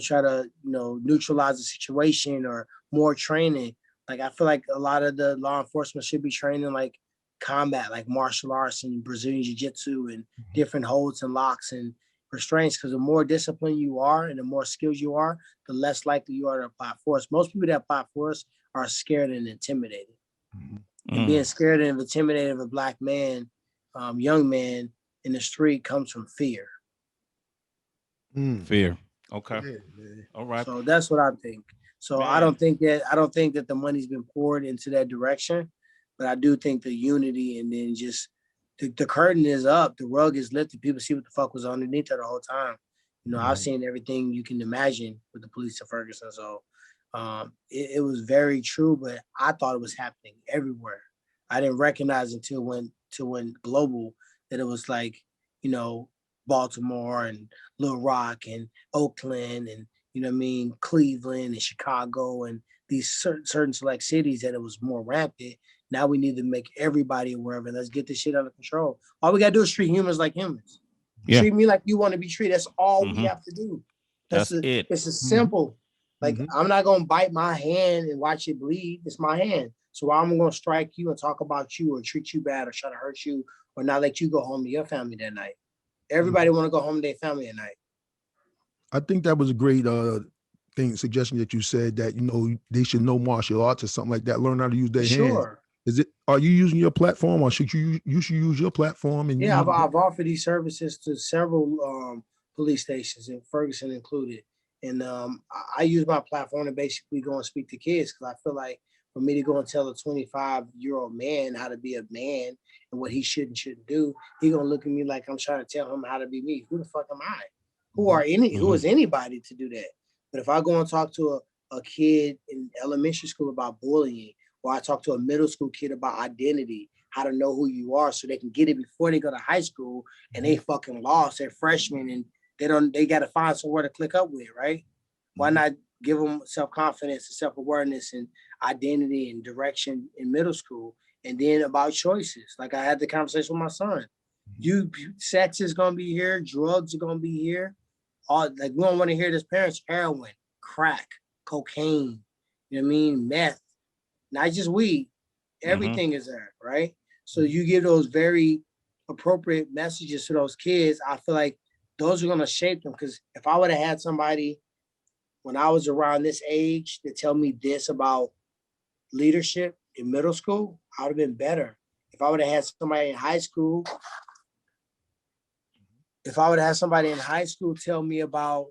try to, neutralize the situation or more training. Like, I feel like a lot of the law enforcement should be training like combat, like martial arts and Brazilian jiu-jitsu and different holds and locks and restraints, because the more disciplined you are and the more skills you are, the less likely you are to apply force. Most people that apply force are scared and intimidated. And being scared and intimidated of a black man, young man in the street comes from fear. Fear. Okay. All right. So that's what I think. So I don't think that the money's been poured into that direction, but I do think the unity and then just the curtain is up, the rug is lifted. People see what the fuck was underneath there the whole time. I've seen everything you can imagine with the police of Ferguson. So it was very true, but I thought it was happening everywhere. I didn't recognize until when global that it was like, Baltimore and Little Rock and Oakland and, Cleveland and Chicago and these certain select cities that it was more rampant. Now we need to make everybody aware of it. Let's get this shit under control. All we got to do is treat humans like humans. Yeah. Treat me like you want to be treated. That's all we have to do. That's it. It's as simple. Like, I'm not going to bite my hand and watch it bleed. It's my hand. So I'm going to strike you and talk about you or treat you bad or try to hurt you or not let you go home to your family that night. Everybody want to go home to their family at night. I think that was a great suggestion that you said that, they should know martial arts or something like that. Learn how to use their hands. Are you using your platform or should you should use your platform? And I've offered these services to several police stations, and Ferguson included. And I use my platform to basically go and speak to kids because I feel like for me to go and tell a 25-year-old man how to be a man and what he should and shouldn't do, he gonna look at me like I'm trying to tell him how to be me. Who the fuck am I? Who is anybody to do that? But if I go and talk to a kid in elementary school about bullying, or I talk to a middle school kid about identity, how to know who you are so they can get it before they go to high school and they fucking lost. They're freshmen and they got to find somewhere to click up with, right? Why not give them self-confidence and self-awareness and identity and direction in middle school? And then about choices. Like I had the conversation with my son. Sex is going to be here. Drugs are going to be here. We don't want to hear this parents, heroin, crack, cocaine, you know what I mean? Meth, not just weed. Everything is there, right? So you give those very appropriate messages to those kids. I feel like those are going to shape them. Because if I would have had somebody when I was around this age to tell me this about leadership in middle school, I would have been better. If I would have had somebody in high school, tell me about,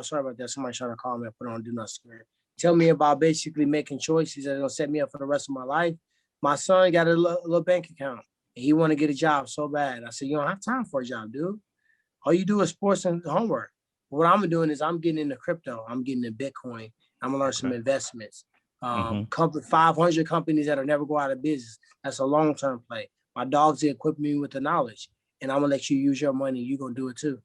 sorry about that, somebody trying to call me, I put on do not scare. Tell me about basically making choices that are gonna set me up for the rest of my life. My son got a little bank account and he want to get a job so bad. I said, you don't have time for a job, dude. All you do is sports and homework. What I'm doing is I'm getting into crypto. I'm getting into Bitcoin. I'm gonna learn some investments. 500 companies that'll never go out of business. That's a long-term play. My dogs equip me with the knowledge, and I'm gonna let you use your money. You're gonna do it too.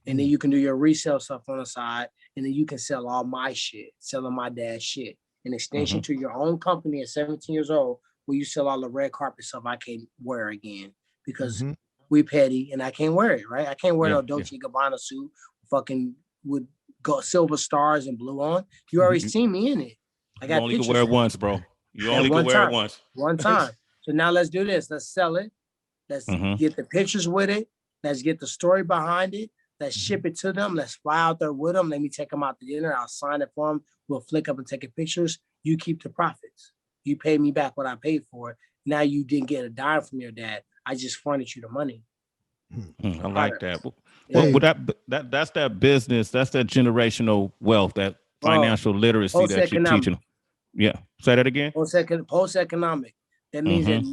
And then you can do your resale stuff on the side, and then you can sell all my shit, selling my dad's shit. An extension to your own company at 17 years old, where you sell all the red carpet stuff I can't wear again because we petty and I can't wear it, right? I can't wear no Dolce & Gabbana suit, fucking with silver stars and blue on. You already seen me in it. I got you only can wear it once, bro. You only can wear it once. One time. So now let's do this. Let's sell it. Let's get the pictures with it. Let's get the story behind it. Let's ship it to them. Let's fly out there with them. Let me take them out to dinner. I'll sign it for them. We'll flick up and take pictures. You keep the profits. You pay me back what I paid for it. Now you didn't get a dime from your dad. I just fronted you the money. I like that. Well, that's that business. That's that generational wealth, that financial literacy that you're teaching. Yeah. Say that again. Post-economic. That means that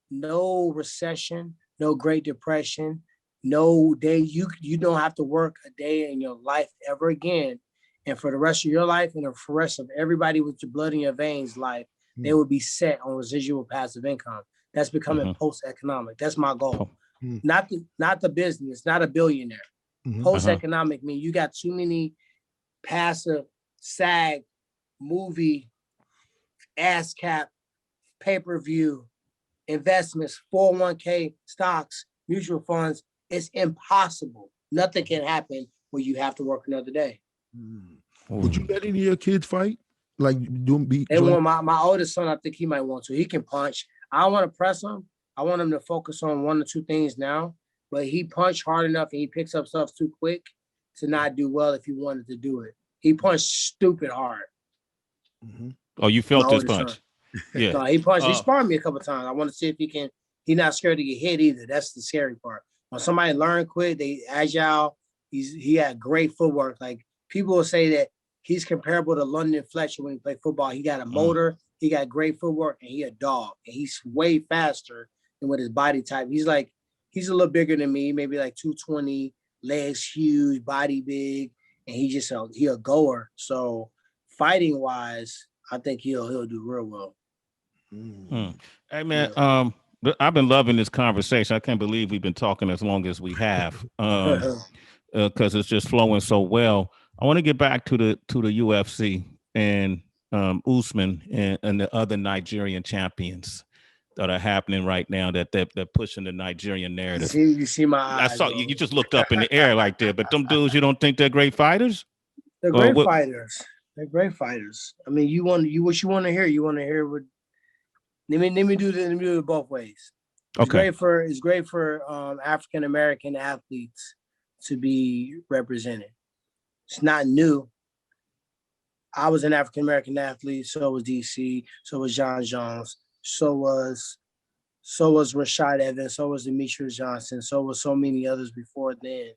no recession, no Great Depression, no day you don't have to work a day in your life ever again. And for the rest of your life and for the rest of everybody with your blood in your veins life, they will be set on residual passive income. That's becoming post-economic. That's my goal. Not the business, not a billionaire. Post-economic means you got too many passive SAG movie ass cap pay-per-view investments, 401k stocks, mutual funds. It's impossible. Nothing can happen when you have to work another day. Would you let any of your kids fight? Like they want my oldest son, I think he might want to. He can punch. I don't want to press him. I want him to focus on one or two things now. But he punched hard enough and he picks up stuff too quick to not do well if he wanted to do it. He punched stupid hard. Oh, you felt his punch? Son. Yeah. No, he punched. He sparred me a couple of times. I want to see if he can. He's not scared to get hit either. That's the scary part. When somebody learn quick, they agile. He had great footwork. Like people will say that he's comparable to London Fletcher when he played football. He got a motor. He got great footwork, and he a dog. And he's way faster than with his body type. He's a little bigger than me, maybe like 220, legs huge, body big, and he a goer. So fighting wise, I think he'll do real well. Hey man, I've been loving this conversation. I can't believe we've been talking as long as we have, because it's just flowing so well. I want to get back to the UFC and Usman and the other Nigerian champions that are happening right now. That they're pushing the Nigerian narrative. You see my eyes. I saw you just looked up in the air like that. But them dudes, you don't think they're great fighters? They're great fighters. They're great fighters. I mean, what you want to hear? You want to hear what? Let me do it both ways. It's great for African American athletes to be represented. It's not new. I was an African American athlete. So was DC. So was John Jones. So was Rashad Evans. So was Demetrius Johnson. So was so many others before then.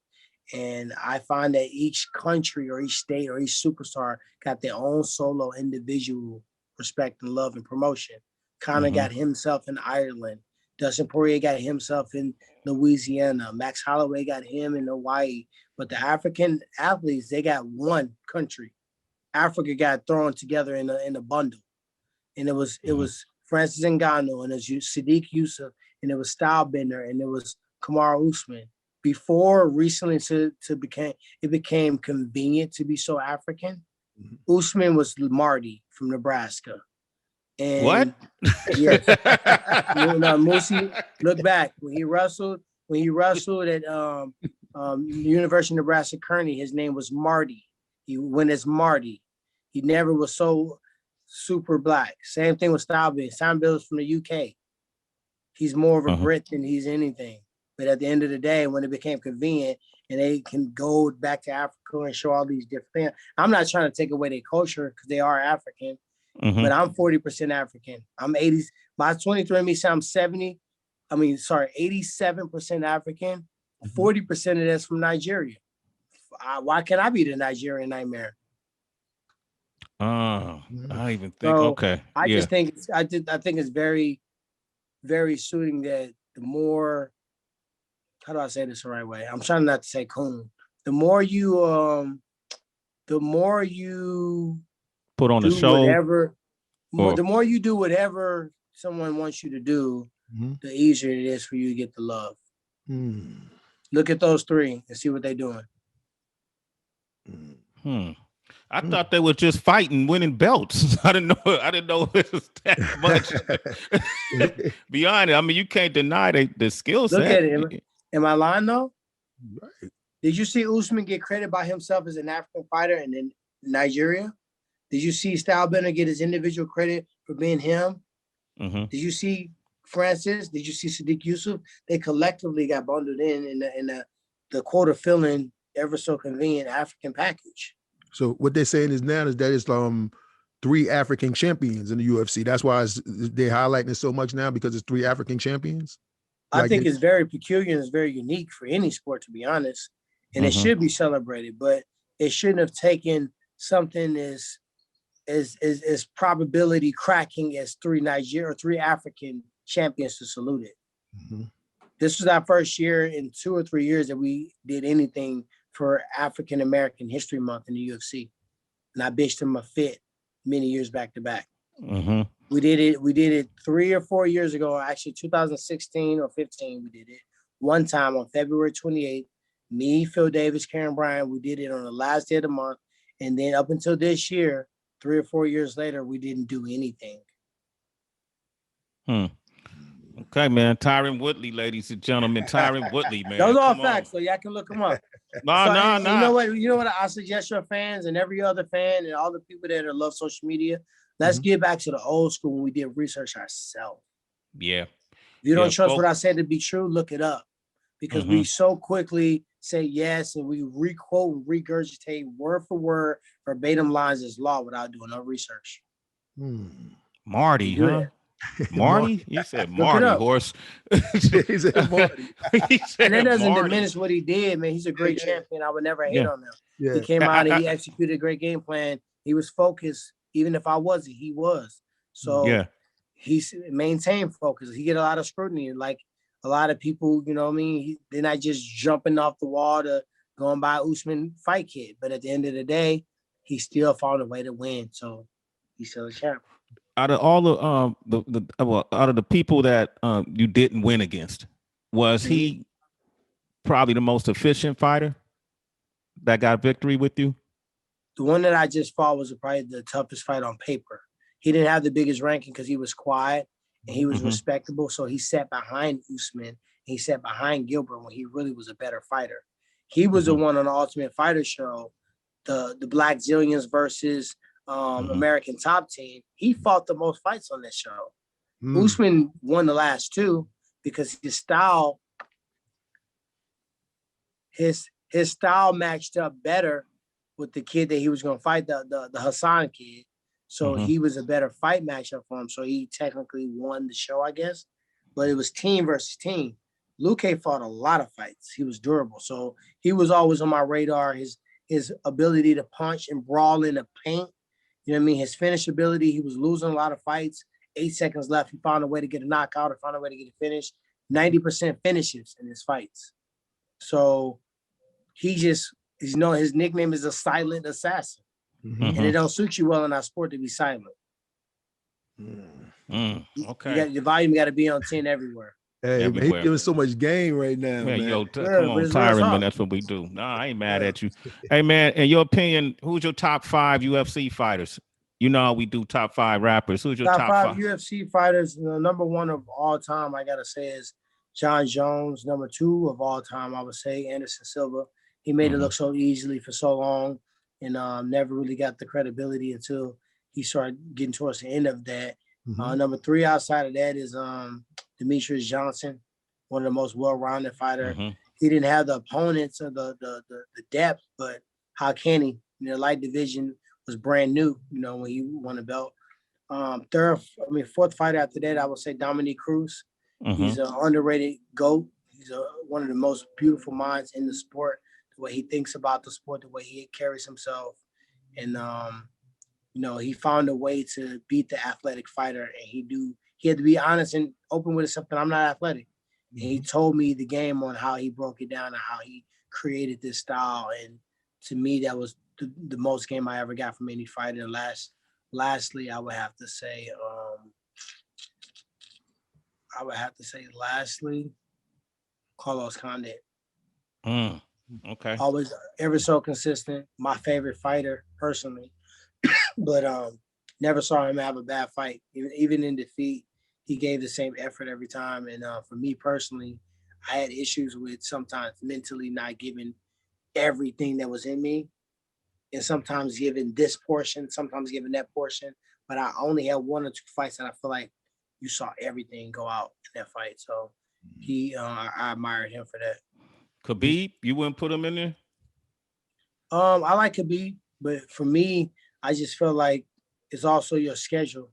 And I find that each country or each state or each superstar got their own solo individual respect and love and promotion. Conor got himself in Ireland. Dustin Poirier got himself in Louisiana. Max Holloway got him in Hawaii. But the African athletes, they got one country. Africa got thrown together in a bundle, and it was Francis Ngannou, and it was Sadiq Yusuf, and it was Stylebender, and it was Kamaru Usman. Before recently, it became convenient to be so African. Usman was Marty from Nebraska. And what? Yes. Musi, look back when he wrestled at University of Nebraska Kearney, his name was Marty. He went as Marty. He never was so super black. Same thing with Stylebender. Stylebender was from the UK. He's more of a Brit than he's anything. But at the end of the day, when it became convenient and they can go back to Africa and show all these different things, I'm not trying to take away their culture because they are African, but I'm 40% African. I'm 80s. My 23andMe said I'm 87% African. 40% of that's from Nigeria. Why can't I be the Nigerian nightmare? I even think I just think I think it's very, very suiting that the more, how do I say this the right way? I'm trying not to say coon. The more you put on a show, the more you do whatever someone wants you to do, the easier it is for you to get the love. Look at those three and see what they're doing. I thought they were just fighting, winning belts. I didn't know it was that much. Beyond it, I mean, you can't deny the skill set. Look at it. Am I lying though? Right. Did you see Usman get credit by himself as an African fighter and in Nigeria? Did you see Stylebender get his individual credit for being him? Did you see Francis? Did you see Sadiq Yusuf? They collectively got bundled in the quota filling ever so convenient African package. So what they're saying is now is that it's 3 African champions in the UFC. That's why they're highlighting it so much now because it's 3 African champions. I think it's very peculiar and it's very unique for any sport, to be honest. And it should be celebrated, but it shouldn't have taken something as probability cracking as 3 African champions to salute it. This was our first year in 2 or 3 years that we did anything for African American History Month in the UFC. And I bitched him a fit many years back to back. We did it 3 or 4 years ago, actually 2016 or 15, we did it. One time on February 28th, me, Phil Davis, Karen Bryan, we did it on the last day of the month. And then up until this year, 3 or 4 years later, we didn't do anything. Okay, man. Tyron Woodley, ladies and gentlemen. Tyron Woodley, man. Those are all facts, so y'all can look them up. No. You know what? I suggest your fans and every other fan and all the people that love social media. Let's get back to the old school when we did research ourselves. Yeah. If you don't trust what I said to be true, look it up. Because we so quickly say yes and we requote and regurgitate word for word verbatim lines as law without doing no research. Marty, huh? Marty? You said Marty, horse. He said Marty. And that doesn't diminish what he did, man. He's a great champion. I would never hate on him. Yeah. He came out and he executed a great game plan. He was focused. Even if I wasn't, he was. So he maintained focus. He get a lot of scrutiny. Like a lot of people, you know what I mean? They're not just jumping off the wall to going by Usman fight kit. But at the end of the day, he still found a way to win. So he's still a champ. Out of all out of the people that you didn't win against, was he probably the most efficient fighter that got victory with you? The one that I just fought was probably the toughest fight on paper. He didn't have the biggest ranking because he was quiet and he was respectable. So he sat behind Usman. He sat behind Gilbert when he really was a better fighter. He was the one on the Ultimate Fighter show, the Black Zillions versus American Top Team. He fought the most fights on that show. Usman won the last 2 because his style matched up better with the kid that he was going to fight, the Hassan kid. So he was a better fight matchup for him. So he technically won the show, I guess. But it was team versus team. Luque fought a lot of fights. He was durable. So he was always on my radar. His ability to punch and brawl in the paint. You know what I mean? His finish ability, he was losing a lot of fights. 8 seconds left. He found a way to get a knockout or found a way to get a finish. 90% finishes in his fights. So he just, his nickname is a silent assassin. and it don't suit you well in our sport to be silent. Okay. The volume got to be on 10 everywhere. Hey, man, he's giving so much game right now, man. Yo, come on, Tyron, man, that's what we do. Nah, I ain't mad at you. Hey, man, in your opinion, who's your top 5 UFC fighters? You know how we do top 5 rappers. Who's your top 5 UFC fighters? Number 1 of all time, I got to say, is John Jones. Number 2 of all time, I would say, Anderson Silva. He made it look so easily for so long and never really got the credibility until he started getting towards the end of that. Number 3 outside of that is Demetrius Johnson, one of the most well-rounded fighter. He didn't have the opponents or the depth, but how can he? Light division was brand new, when he won a belt. Fourth fighter after that, I would say Dominique Cruz. He's an underrated GOAT. He's one of the most beautiful minds in the sport, the way he thinks about the sport, the way he carries himself. And, he found a way to beat the athletic fighter, and he had to be honest and open with himself. I'm not athletic. And he told me the game on how he broke it down and how he created this style. And to me, that was the most game I ever got from any fighter. And lastly, I would have to say, Carlos Condit. Okay. Always ever so consistent. My favorite fighter personally, but never saw him have a bad fight. Even in defeat, he gave the same effort every time. And for me personally, I had issues with sometimes mentally not giving everything that was in me, and sometimes giving this portion, sometimes giving that portion. But I only had 1 or 2 fights that I feel like you saw everything go out in that fight. So I admired him for that. Khabib, you wouldn't put him in there? I like Khabib, but for me, I just feel like it's also your schedule.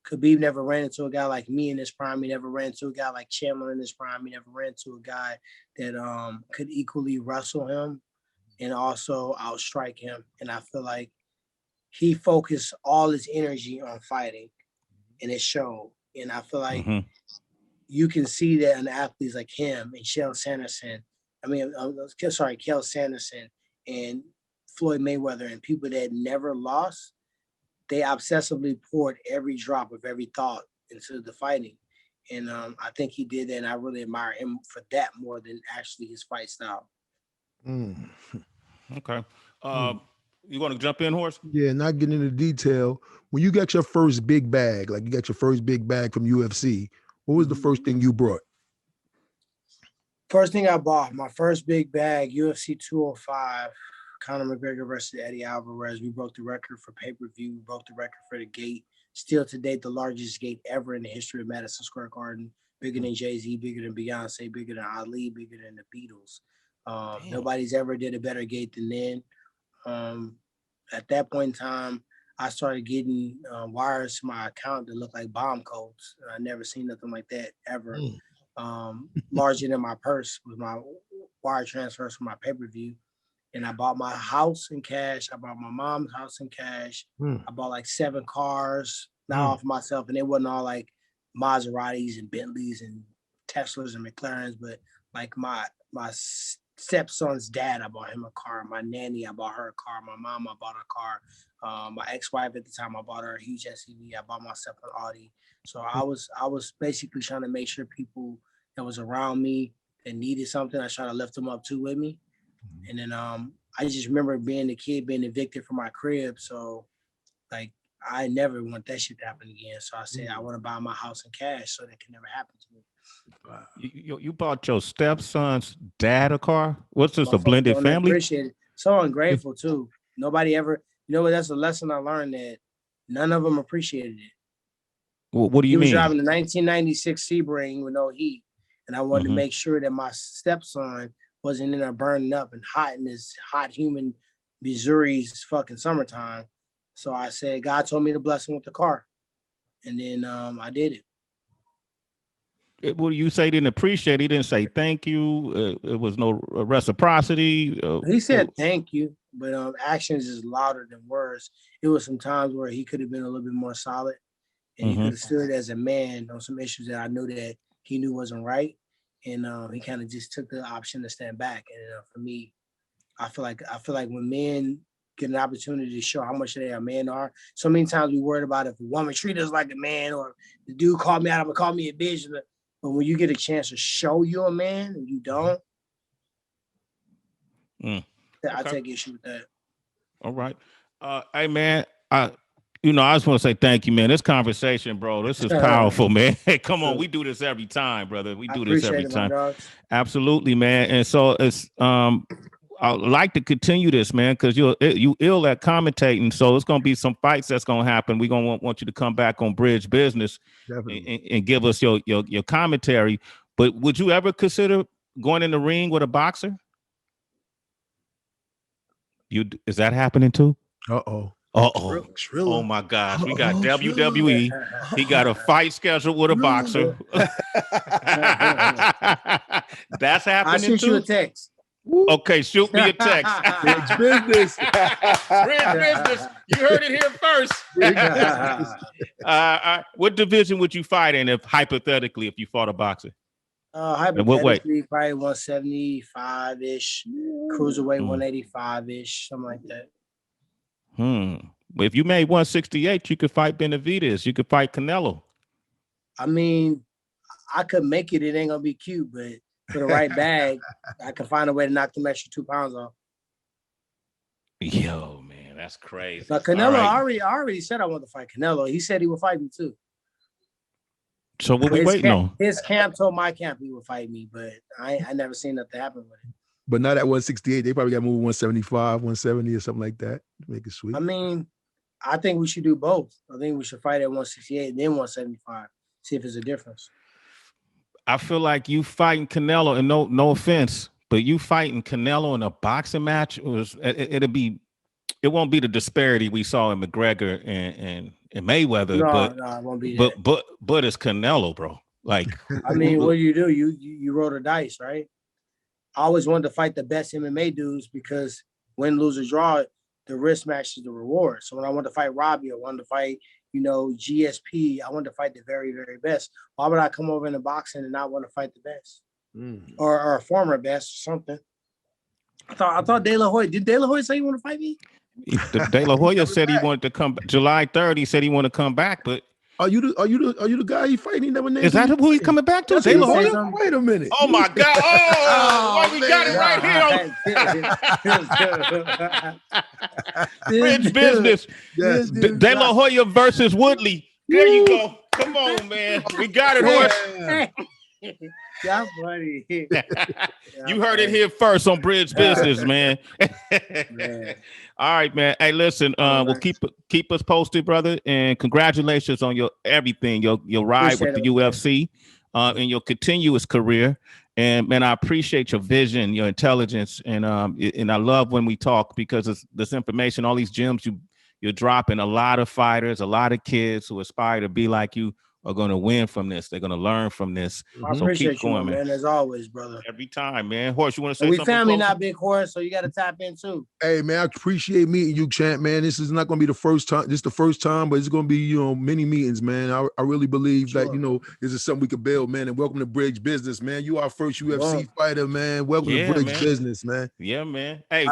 Khabib never ran into a guy like me in his prime. He never ran into a guy like Chandler in his prime. He never ran into a guy that could equally wrestle him and also outstrike him. And I feel like he focused all his energy on fighting, and it showed. And I feel like you can see that in athletes like him and Cael Sanderson and Floyd Mayweather and people that never lost. They obsessively poured every drop of every thought into the fighting. And I think he did that, and I really admire him for that more than actually his fight style. Okay. You want to jump in, Horse? Yeah, not getting into detail. When you got your first big bag, like you got your first big bag from UFC, what was the first thing you brought? First thing I bought, my first big bag, UFC 205, Conor McGregor versus Eddie Alvarez. We broke the record for pay-per-view. We broke the record for the gate. Still to date, the largest gate ever in the history of Madison Square Garden. Bigger than Jay-Z, bigger than Beyonce, bigger than Ali, bigger than the Beatles. Nobody's ever did a better gate than then. At that point in time, I started getting wires to my account that looked like bomb codes. I never seen nothing like that ever. Larger than my purse was my wire transfers for my pay-per-view. And I bought my house in cash. I bought my mom's house in cash. I bought like 7 cars, not all for myself. And it wasn't all like Maseratis and Bentleys and Teslas and McLarens, but like my stepson's dad, I bought him a car. My nanny, I bought her a car. My mom, I bought her a car. My ex-wife at the time, I bought her a huge SUV. I bought myself an Audi. So I was basically trying to make sure people that was around me that needed something, I tried to lift them up too with me. And then I just remember being a kid, being evicted from my crib. So like I never want that shit to happen again. So I said I want to buy my house in cash so that can never happen to me. You bought your stepson's dad a car? What's this, a blended family? Appreciate it. So ungrateful too. Nobody ever, that's a lesson I learned, that none of them appreciated it. Well, what do you mean? He was driving a 1996 Sebring with no heat. And I wanted to make sure that my stepson wasn't in there burning up and hot in this hot, humid Missouri's fucking summertime. So I said, God told me to bless him with the car. And then I did it. Well, you say didn't appreciate. He didn't say thank you. It was no reciprocity. He said thank you, but actions is louder than words. It was some times where he could have been a little bit more solid, and he could have stood as a man on some issues that I knew that he knew wasn't right. And he kind of just took the option to stand back. And for me, I feel like when men get an opportunity to show how much they a man are. So many times we worried about if a woman treats us like a man or the dude called me out, I'm gonna call me a bitch. But when you get a chance to show you a man and you don't, I take issue with that. All right. Hey man, I just want to say thank you, man. This conversation, bro, this is powerful, man. Hey, come on, we do this every time, brother. We do this every time. Absolutely, man. And so it's I'd like to continue this, man, because you ill at commentating. So it's gonna be some fights that's gonna happen. We're gonna want you to come back on Bridge Business and give us your commentary. But would you ever consider going in the ring with a boxer? Is that happening too? Uh-oh. Oh my gosh. We got WWE. He got a fight scheduled with a boxer. That's happening. I'll shoot you a text. Okay, shoot me a text. BridgeBizness. BridgeBizness. You heard it here first. What division would you fight in if you fought a boxer? Hypothetically, probably 175-ish, cruiserweight 185-ish, something like that. If you made 168, you could fight Benavidez. You could fight Canelo. I mean, I could make it. It ain't gonna be cute, but for the right bag, I can find a way to knock them extra 2 pounds off. Yo, man, that's crazy. Now, Canelo, I already said I want to fight Canelo. He said he would fight me too. So what we waiting on? His camp told my camp he would fight me, but I never seen nothing happen with it. But not at 168. They probably got to move 175, 170 or something like that. Make it sweet. I mean, I think we should do both. I think we should fight at 168 and then 175. See if there's a difference. I feel like you fighting Canelo, and no offense, but you fighting Canelo in a boxing match, it won't be the disparity we saw in McGregor and Mayweather. No, it won't be that. But it's Canelo, bro. Like, I mean, what do? You roll the dice, right? I always wanted to fight the best MMA dudes because win, lose, or draw, the risk matches the reward. So when I wanted to fight Robbie, I wanted to fight, GSP, I wanted to fight the very, very best. Why would I come over into boxing and not want to fight the best? Or a former best or something? I thought De La Hoya. Did De La Hoya say he want to fight me? De La Hoya said he wanted to come July 3rd. He said he wanted to come back, but are you the guy he fighting? He never named. Is that who he's coming back to? De La Hoya? Wait a minute. Oh my God! Oh, we got it right here. BridgeBizness. Yes. De La Hoya versus Woodley. There you go. Come on, man. We got it, horse. That's funny. You heard it here first on BridgeBizness, man. All right, man. Hey, listen, we'll keep us posted, brother, and congratulations on your everything, your ride with the UFC, and your continuous career. And man, I appreciate your vision, your intelligence, and I love when we talk because this information, all these gems you're dropping. A lot of fighters, a lot of kids who aspire to be like you are going to win from this. They're going to learn from this. I appreciate you, man, as always, brother. Every time, man. Horse, you want to say something? We family, not big horse, so you got to tap in too. Hey, man, I appreciate meeting you, champ, man. This is not going to be the first time. This is the first time, but it's going to be, many meetings, man. I really believe that, this is something we could build, man. And welcome to BridgeBizness, man. You are our first UFC fighter, man. Welcome to BridgeBizness, man. Yeah, man. Hey,